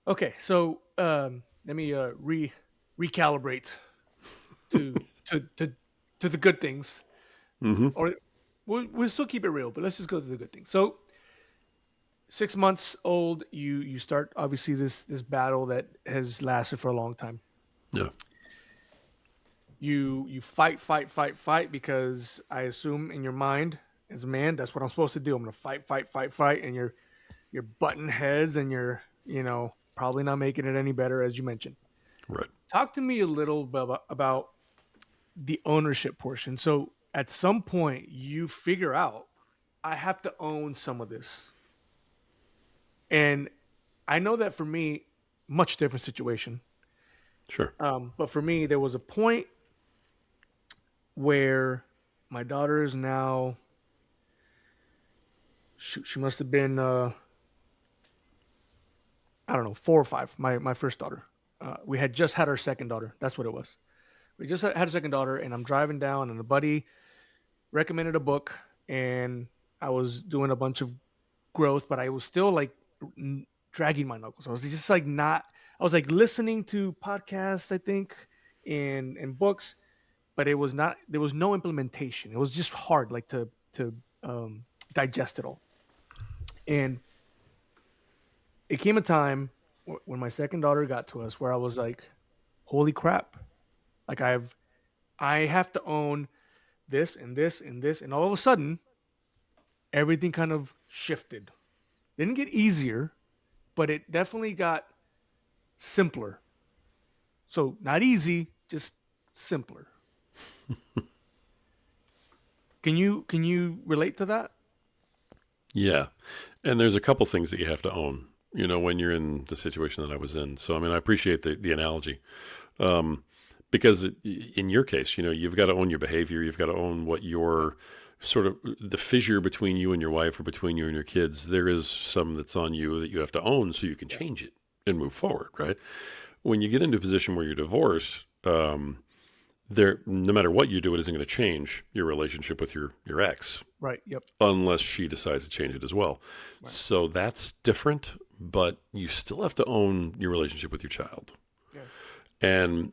okay, so let me recalibrate to the good things, or we'll still keep it real, but let's just go to the good things. So 6 months old, you start obviously this battle that has lasted for a long time. Yeah. You fight because I assume in your mind as a man that's what I'm supposed to do. I'm gonna fight, and you're butting heads and you're probably not making it any better, as you mentioned. Right. Talk to me a little bit about the ownership portion. So at some point you figure out I have to own some of this. And I know that for me, much different situation. Sure. But for me, there was a point where my daughter is now, she must have been, I don't know, 4 or 5, my first daughter. We had just had our second daughter. That's what it was. We just had a second daughter, and I'm driving down, and a buddy recommended a book, and I was doing a bunch of growth, but I was still like dragging my knuckles. I was just like I was like listening to podcasts, I think, and books, but there was no implementation. It was just hard, like to digest it all. And it came a time when my second daughter got to us where I was like, holy crap. Like I have to own this and this and this. And all of a sudden, everything kind of shifted. Didn't get easier, but it definitely got simpler. So not easy, just simpler. Can you relate to that? Yeah. And there's a couple things that you have to own, when you're in the situation that I was in. So, I mean, I appreciate the analogy. Um, because in your case, you've got to own your behavior. You've got to own what your sort of the fissure between you and your wife or between you and your kids. There is some that's on you that you have to own so you can change it and move forward, right? When you get into a position where you're divorced, no matter what you do, it isn't going to change your relationship with your ex Right. Yep. unless she decides to change it as well. Right. So that's different, but you still have to own your relationship with your child. Yeah. And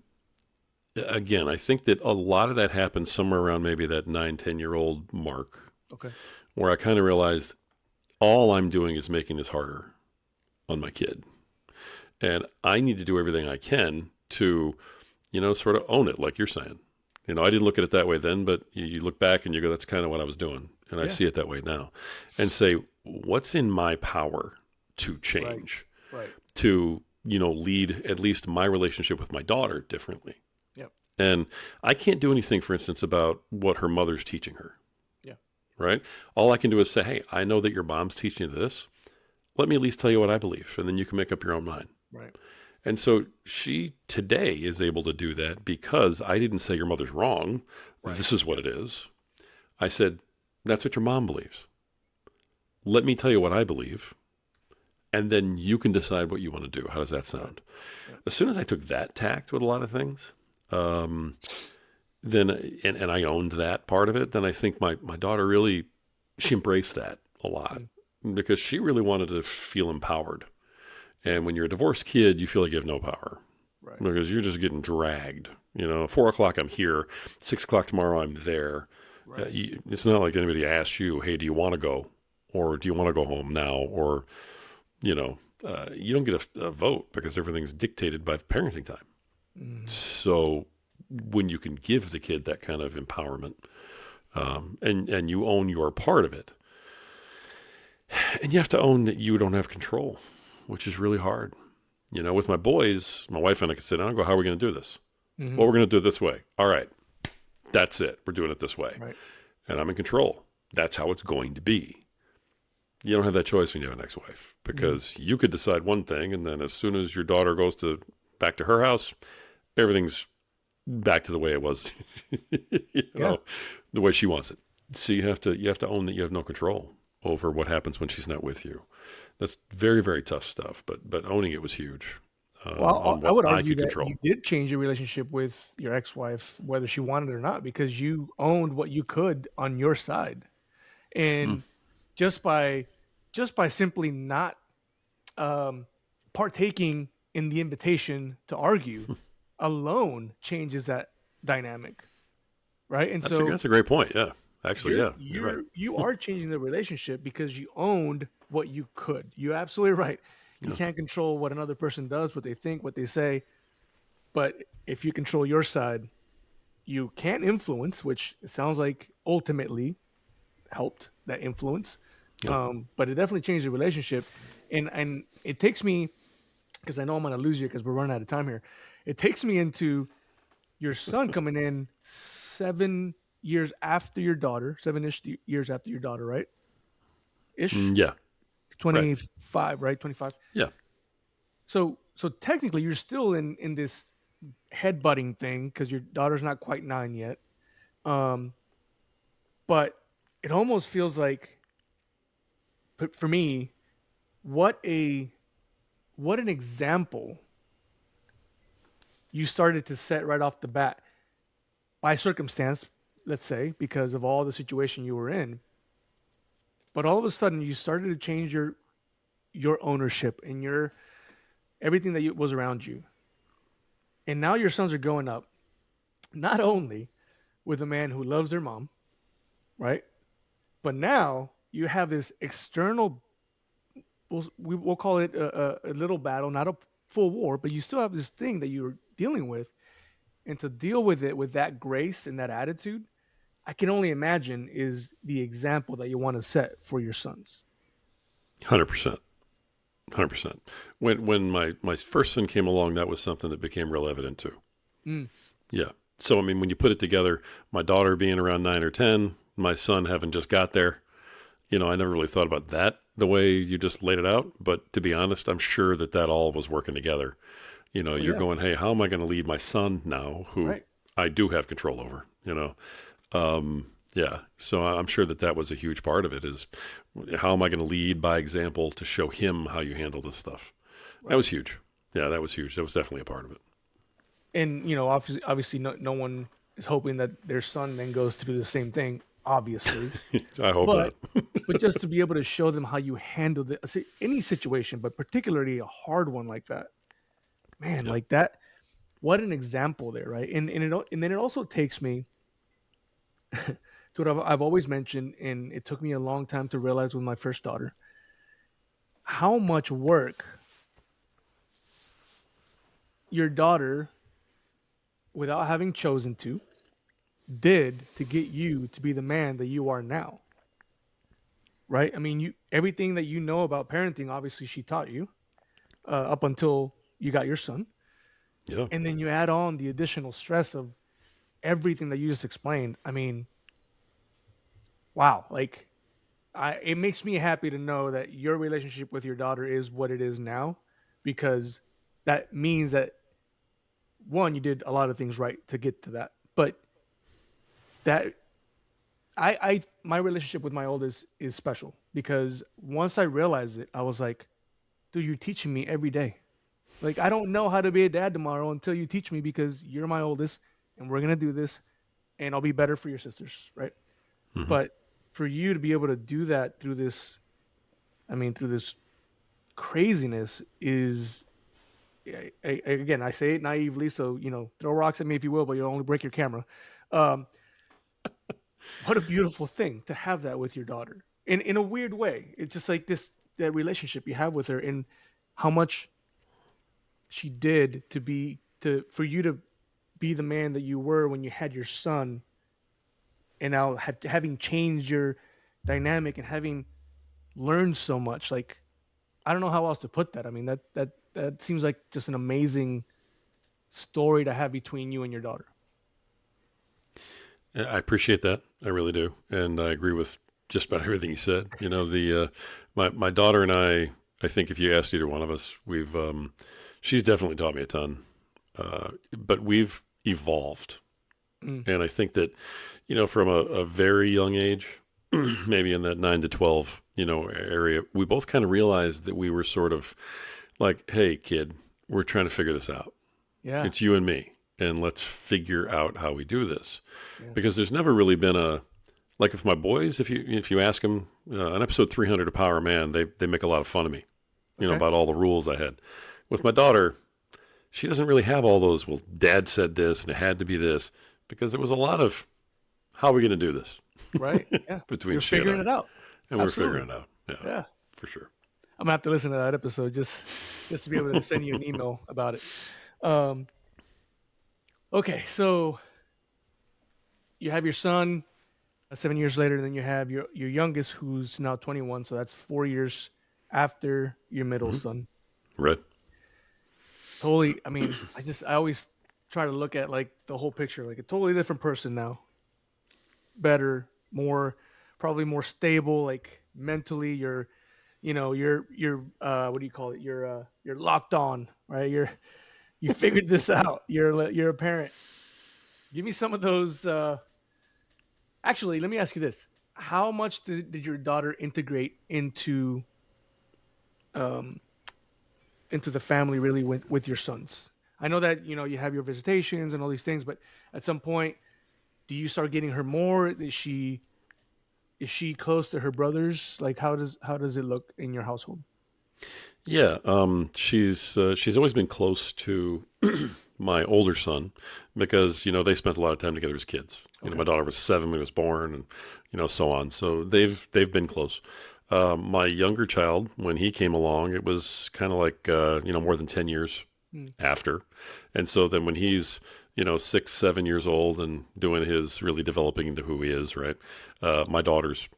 again, I think that a lot of that happens somewhere around maybe that 9, 10-year-old mark, Okay. where I kind of realized all I'm doing is making this harder on my kid. And I need to do everything I can to, sort of own it, like you're saying. I didn't look at it that way then, but you look back and you go, that's kind of what I was doing. And I see it that way now. And say, what's in my power to change, Right. to, lead at least my relationship with my daughter differently. Yep. And I can't do anything, for instance, about what her mother's teaching her. Yeah. Right? All I can do is say, hey, I know that your mom's teaching you this. Let me at least tell you what I believe, and then you can make up your own mind. Right. And so she today is able to do that because I didn't say your mother's wrong. Right. This is what it is. I said, that's what your mom believes. Let me tell you what I believe. And then you can decide what you want to do. How does that sound? Yeah. As soon as I took that tact with a lot of things, then and I owned that part of it, then I think my daughter really, she embraced that a lot because she really wanted to feel empowered. And when you're a divorced kid, you feel like you have no power. Right. Because you're just getting dragged. 4:00 I'm here, 6:00 tomorrow I'm there. Right. It's not like anybody asks you, hey, do you want to go? Or do you want to go home now? Or, you don't get a vote because everything's dictated by the parenting time. Mm. So when you can give the kid that kind of empowerment and you own your part of it, and you have to own that you don't have control, which is really hard. With my boys, my wife and I could sit down and go, how are we going to do this? Mm-hmm. Well, we're going to do it this way. All right. That's it. We're doing it this way. Right. And I'm in control. That's how it's going to be. You don't have that choice when you have an ex-wife because you could decide one thing, and then as soon as your daughter goes back to her house, everything's back to the way it was, the way she wants it. So you have to own that you have no control over what happens when she's not with you. That's very, very tough stuff, but owning it was huge. Well, I would argue that control. you did change your relationship with your ex-wife, whether she wanted it or not, because you owned what you could on your side, and just by simply not partaking in the invitation to argue alone changes that dynamic, right? And That's a great point. Yeah, actually, you're right. You are changing the relationship because you owned what you could. You're absolutely right. You can't control what another person does, what they think, what they say. But if you control your side, you can influence, which it sounds like ultimately helped that influence. But it definitely changed the relationship. And it takes me, because I know I'm going to lose you because we're running out of time here. It takes me into your son coming in 7 years after your daughter, 7-ish years after your daughter, right? Ish? Yeah. 25, right? 25. Yeah. So technically you're still in this headbutting thing because your daughter's not quite 9 yet. But it almost feels like, for me, what an example you started to set right off the bat by circumstance, let's say, because of all the situation you were in. But all of a sudden, you started to change your ownership and your everything that was around you. And now your sons are growing up, not only with a man who loves their mom, right? But now you have this external we'll call it a little battle, not a full war, but you still have this thing that you're dealing with, and to deal with it with that grace and that attitude, I can only imagine is the example that you want to set for your sons. 100%. 100%. When my first son came along, that was something that became real evident too. Mm. Yeah. So I mean, when you put it together, my daughter being around 9 or 10, my son having just got there, I never really thought about that the way you just laid it out. But to be honest, I'm sure that all was working together. Well, You're yeah, going, hey, how am I going to lead my son now, who right. I do have control over? Yeah. So I'm sure that was a huge part of it. Is how am I going to lead by example to show him how you handle this stuff? That Right. was huge. Yeah, that was huge. That was definitely a part of it. And obviously, no one is hoping that their son then goes through the same thing. Obviously, I hope but not. just to be able to show them how you handle any situation, but particularly a hard one like that, man, Yeah. like that. What an example there, right? And then it also takes me to what I've always mentioned, and it took me a long time to realize with my first daughter how much work your daughter, without having chosen to, did to get you to be the man that you are now. Right? I mean, you everything that you know about parenting, obviously, she taught you up until you got your son, Yeah. and then you add on the additional stress of everything that you just explained. I mean, wow! Like, it makes me happy to know that your relationship with your daughter is what it is now, because that means that one, you did a lot of things right to get to that, but that my relationship with my oldest is special because once I realized it, I was like, dude, you're teaching me every day. Like, I don't know how to be a dad tomorrow until you teach me because you're my oldest and we're gonna do this and I'll be better for your sisters, right? Hmm. But for you to be able to do that through this, I mean, through this craziness is, again, I say it naively, so throw rocks at me if you will, but you'll only break your camera. Um, what a beautiful thing to have that with your daughter. In a weird way, it's just like this that relationship you have with her, and how much she did for you to be the man that you were when you had your son, and now having changed your dynamic and having learned so much. Like, I don't know how else to put that. I mean, that seems like just an amazing story to have between you and your daughter. I appreciate that. I really do, and I agree with just about everything you said. My daughter and I think if you asked either one of us, she's definitely taught me a ton, but we've evolved, Mm, and I think that from a very young age, maybe in that 9 to 12 area, we both kind of realized that we were sort of like, hey kid, we're trying to figure this out. yeah, It's you and me, and let's figure out how we do this. yeah. Because there's never really been a like if my boys, if you ask them on episode 300 of Power Man, they make a lot of fun of me, Okay. about all the rules I had. With my daughter, she doesn't really have all those. Well, Dad said this, and it had to be this, because it was a lot of how are we going to do this Right. Yeah. between You're she and figuring I, it out. and we're Absolutely. figuring it out. Yeah, Yeah. for sure. I'm gonna have to listen to that episode just to be able to send you an email about it. Um, okay, so you have your son 7 years later, and then you have your youngest who's now 21. So that's 4 years after your middle Hmm. son. Right. Totally. I mean, I always try to look at like the whole picture, like a totally different person now. Better, more, probably more stable, like mentally. You're what do you call it? You're locked on, right? You figured this out. You're a parent. Give me some of those. Actually, let me ask you this: how much did your daughter integrate um, into the family really with your sons? I know that you have your visitations and all these things, but at some point, do you start getting her more? Is she close to her brothers? Like, how does it look in your household? Yeah. She's always been close to my older son because they spent a lot of time together as kids. Okay. My daughter was 7 when he was born, and so on. So they've been close. My younger child, when he came along, it was kind of like, more than 10 years Mm. after. And so then when he's, 6, 7 years old and doing his really developing into who he is, right? My daughter's,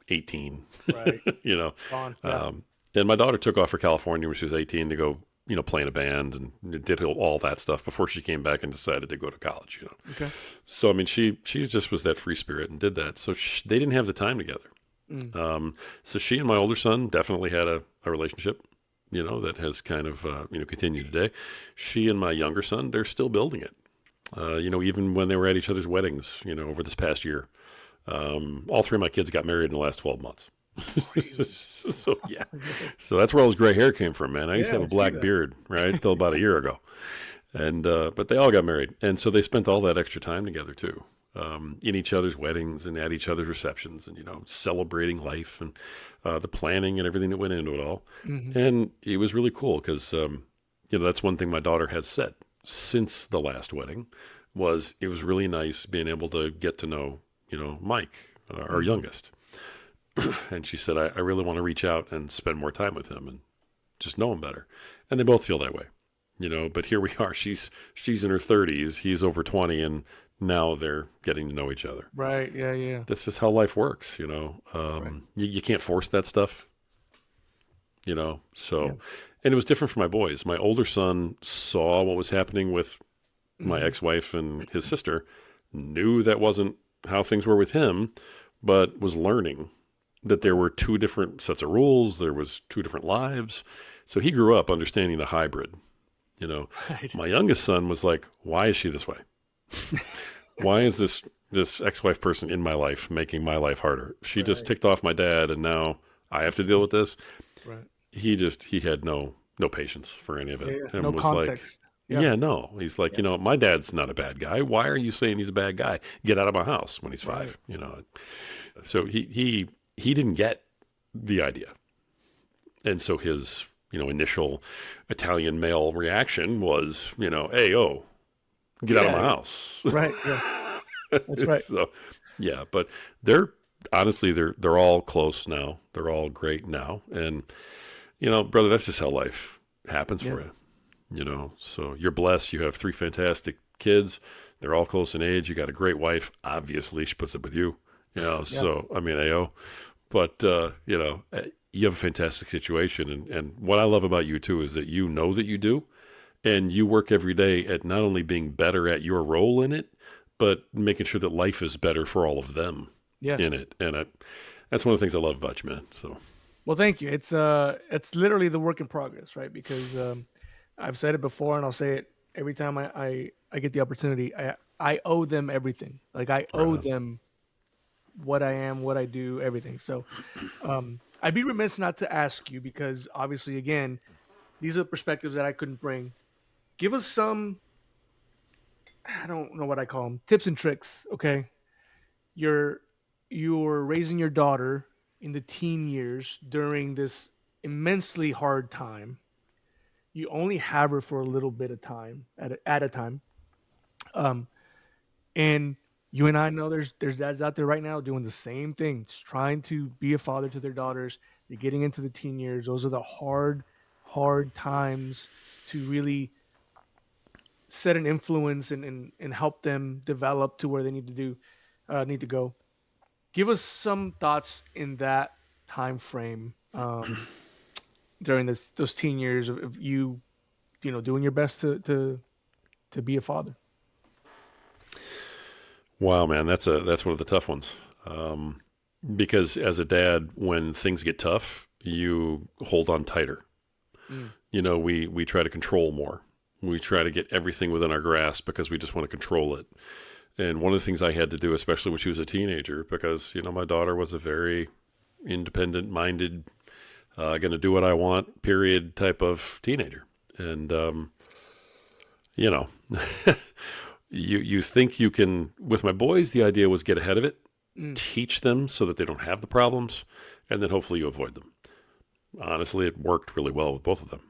18, Right. you know, On. Yeah. um, and my daughter took off for California when she was 18 to go, play in a band and did all that stuff before she came back and decided to go to college. Okay. So, I mean, she just was that free spirit and did that. So they didn't have the time together. Mm. So she and my older son definitely had a relationship, that has kind of, continued today. She and my younger son, they're still building it. Even when they were at each other's weddings, over this past year, all three of my kids got married in the last 12 months. So yeah, so that's where all his gray hair came from, man. I used to have Yeah, I a see black that. beard, right, till about a year ago, and but they all got married, and so they spent all that extra time together too, in each other's weddings and at each other's receptions, and celebrating life and the planning and everything that went into it all, Hmm. and it was really cool because that's one thing my daughter has said since the last wedding was it was really nice being able to get to know Mike, our Hmm. youngest. And she said, I really want to reach out and spend more time with him and just know him better. And they both feel that way, but here we are. She's in her 30s, he's over 20, and now they're getting to know each other. Right. Yeah. Yeah. This is how life works, Right. you can't force that stuff, Yeah. so, and it was different for my boys. My older son saw what was happening with my Hmm. ex-wife and his sister, knew that wasn't how things were with him, but was learning that there were two different sets of rules. There was two different lives. So he grew up understanding the hybrid. You know, Right. my youngest son was like, why is she this way? Why is this ex-wife person in my life making my life harder? She just Right. ticked off my dad and now I have to deal with this. Right. He had no patience for any of Yeah. it Yeah. and No was like, context. Yeah. yeah, no. He's like, Yeah. my dad's not a bad guy. Why are you saying he's a bad guy? Get out of my house when he's Right. 5. So he didn't get the idea. And so his, initial Italian male reaction was, hey, oh, get out of my Yeah. house. Right. Yeah. That's right. So, yeah, but they're honestly, they're all close now. They're all great now. And, brother, that's just how life happens Yeah. for you. So you're blessed. You have 3 fantastic kids. They're all close in age. You got a great wife. Obviously, she puts up with you. Yeah. So I mean, AO. But you have a fantastic situation. And what I love about you too is that you know that you do, and you work every day at not only being better at your role in it, but making sure that life is better for all of them Yeah. in it. And that's one of the things I love about you, man. So Well, thank you. It's literally the work in progress, right? Because I've said it before, and I'll say it every time I get the opportunity. I owe them everything. Like I right owe on. them what I am, what I do, everything. So I'd be remiss not to ask you because obviously, again, these are perspectives that I couldn't bring. Give us some, I don't know what I call them, tips and tricks. Okay, you're you're raising your daughter in the teen years during this immensely hard time. You only have her for a little bit of time at a time. Um, and you and I know there's dads out there right now doing the same thing, just trying to be a father to their daughters. They're getting into the teen years. Those are the hard times to really set an influence and help them develop to where they need to go. Give us some thoughts in that time frame during those teen years of you doing your best to be a father. Wow, man, that's one of the tough ones. Because as a dad, when things get tough, you hold on tighter. Mm. We try to control more. We try to get everything within our grasp because we just want to control it. And one of the things I had to do, especially when she was a teenager, because my daughter was a very independent-minded, going to do what I want, period, type of teenager. And you know, you think you can. With my boys, the idea was get ahead of it, Mm. teach them so that they don't have the problems, and then hopefully you avoid them. Honestly, it worked really well with both of them.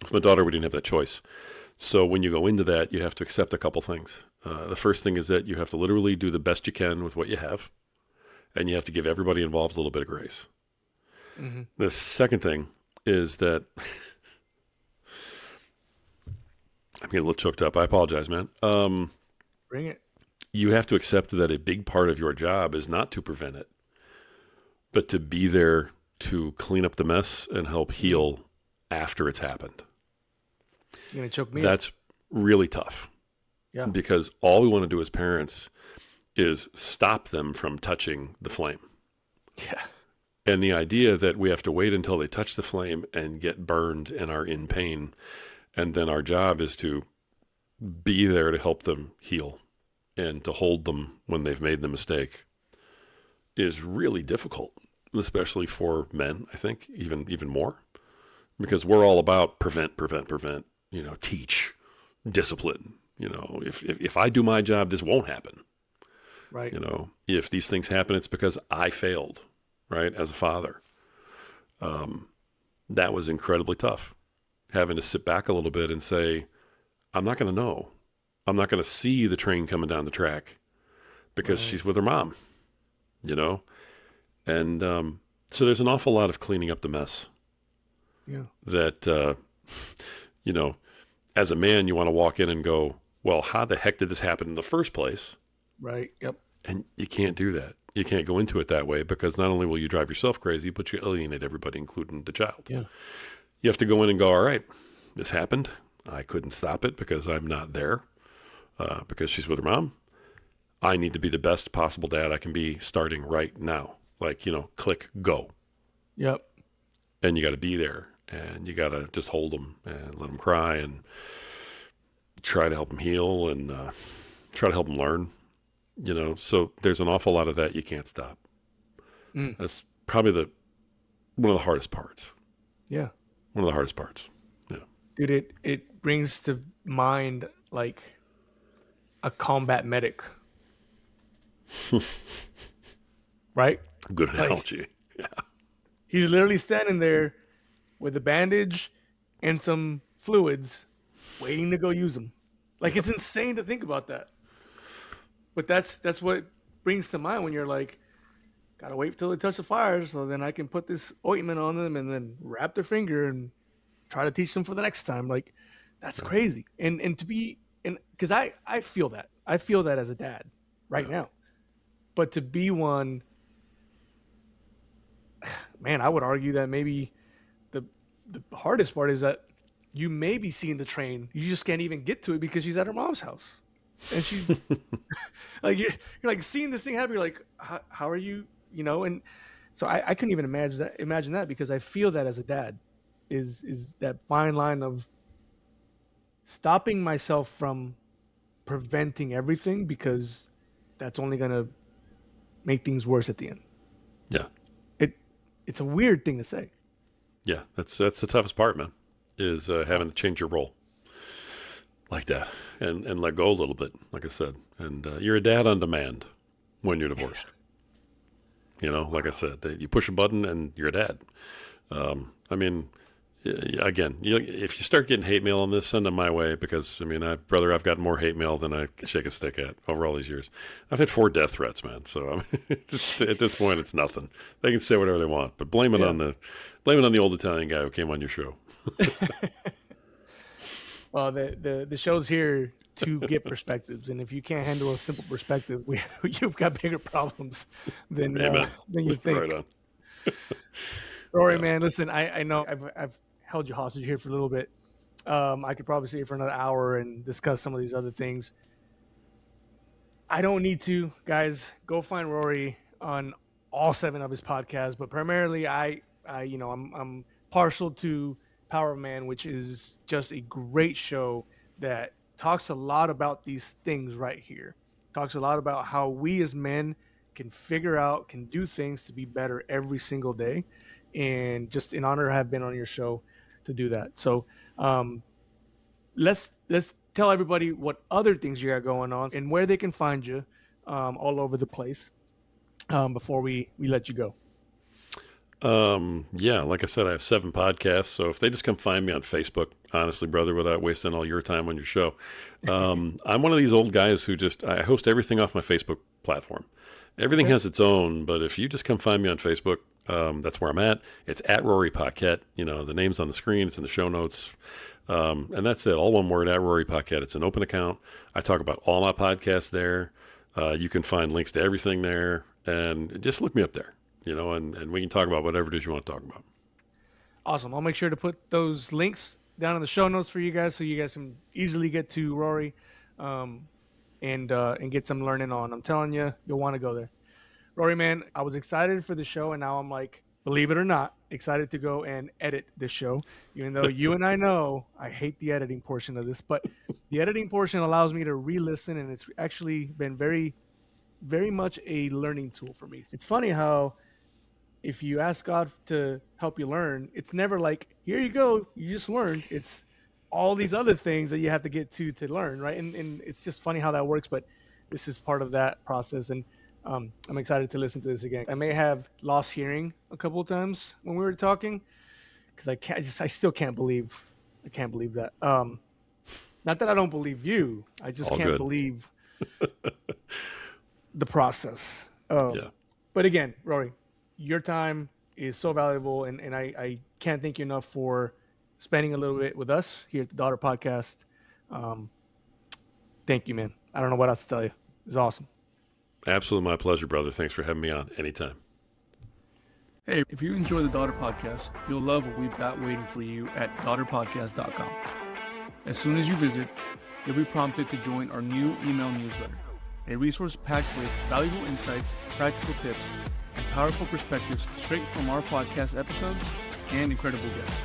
With my daughter, we didn't have that choice. So when you go into that, you have to accept a couple things. The first thing is that you have to literally do the best you can with what you have. and you have to give everybody involved a little bit of grace. Mm-hmm. The second thing is that I'm getting a little choked up. I apologize, man. Bring it. You have to accept that a big part of your job is not to prevent it, but to be there to clean up the mess and help heal after it's happened. You're gonna choke me up. That's really tough. Yeah. Because all we want to do as parents is stop them from touching the flame. Yeah. And the idea that we have to wait until they touch the flame and get burned and are in pain, and then our job is to be there to help them heal and to hold them when they've made the mistake, is really difficult, especially for men, I think, even more. Because we're all about prevent, teach, discipline. If I do my job, this won't happen. Right. If these things happen, it's because I failed, right, as a father. That was incredibly tough, having to sit back a little bit and say, I'm not going to know. I'm not going to see the train coming down the track because she's with her mom, And so there's an awful lot of cleaning up the mess. Yeah. That, as a man, you want to walk in and go, well, how the heck did this happen in the first place? Right. Yep. And you can't do that. You can't go into it that way because not only will you drive yourself crazy, but you alienate everybody, including the child. Yeah. You have to go in and go, all right, this happened. I couldn't stop it because I'm not there because she's with her mom. I need to be the best possible dad I can be starting right now. Like, click, go. Yep. And you got to be there and you got to just hold them and let them cry and try to help them heal and try to help them learn. So there's an awful lot of that you can't stop. That's probably one of the hardest parts. Yeah. One of the hardest parts. Yeah. Dude, it brings to mind like a combat medic. Right? Good analogy. Yeah. He's literally standing there with a bandage and some fluids waiting to go use them. Like, it's insane to think about that. But that's what brings to mind when you're like, gotta wait till they touch the fire so then I can put this ointment on them and then wrap their finger and try to teach them for the next time. Like, that's crazy. And to be, and because I feel that. I feel that as a dad right now. But to be one, man, I would argue that maybe the hardest part is that you may be seeing the train. You just can't even get to it because she's at her mom's house. And she's like, you're like seeing this thing happen. You're like, how are you, And so I couldn't even imagine that because I feel that as a dad is that fine line of stopping myself from preventing everything because that's only going to make things worse at the end. Yeah. It's a weird thing to say. Yeah. That's the toughest part, man, is having to change your role like that and let go a little bit, like I said. And you're a dad on demand when you're divorced. Like I said, you push a button and you're a dad. Again, if you start getting hate mail on this, send them my way because, I've gotten more hate mail than I can shake a stick at over all these years. I've had 4 death threats, man. So just at this point, it's nothing. They can say whatever they want, but blame it on the old Italian guy who came on your show. Well, the show's here to get perspectives, and if you can't handle a simple perspective, you've got bigger problems than you think. Right on. Rory, man, listen, I know I've held you hostage here for a little bit. I could probably stay here for another hour and discuss some of these other things. I don't need to, guys. Go find Rory on all 7 of his podcasts, but primarily I'm partial to Power Man, which is just a great show that talks a lot about these things right here. Talks a lot about how we as men can do things to be better every single day. And just an honor to have been on your show to do that. So let's tell everybody what other things you got going on and where they can find you all over the place before we let you go. Yeah, like I said, I have 7 podcasts. So if they just come find me on Facebook, honestly, brother, without wasting all your time on your show, I'm one of these old guys who I host everything off my Facebook platform. Everything Okay. has its own, but if you just come find me on Facebook, that's where I'm at. It's at Rory Paquette. The name's on the screen. It's in the show notes. And that's it. All one word, at Rory Paquette. It's an open account. I talk about all my podcasts there. You can find links to everything there. And just look me up there, and we can talk about whatever it is you want to talk about. Awesome. I'll make sure to put those links down in the show notes for you guys, so you guys can easily get to Rory, and get some learning on. I'm telling you, you'll want to go there. Rory, man, I was excited for the show, and now I'm like, believe it or not, excited to go and edit this show. Even though you and I know I hate the editing portion of this, but the editing portion allows me to re-listen, and it's actually been very, very much a learning tool for me. It's funny how if you ask God to help you learn, it's never like, here you go, you just learned. It's all these other things that you have to get to learn, right? And it's just funny how that works, but this is part of that process. And I'm excited to listen to this again. I may have lost hearing a couple of times when we were talking, because I still can't believe that. Not that I don't believe you, I just All can't good. believe the process. Yeah. But again, Rory, your time is so valuable, and I can't thank you enough for spending a little bit with us here at the Daughter Podcast. Thank you, man. I don't know what else to tell you. It was awesome. Absolutely my pleasure, brother. Thanks for having me on anytime. Hey, if you enjoy the Daughter Podcast, you'll love what we've got waiting for you at daughterpodcast.com. As soon as you visit, you'll be prompted to join our new email newsletter, a resource packed with valuable insights, practical tips, and powerful perspectives straight from our podcast episodes and incredible guests.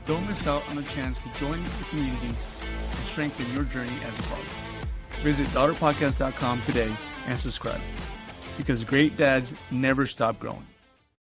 Don't miss out on the chance to join the community and strengthen your journey as a father. Visit daughterpodcast.com today and subscribe, because great dads never stop growing.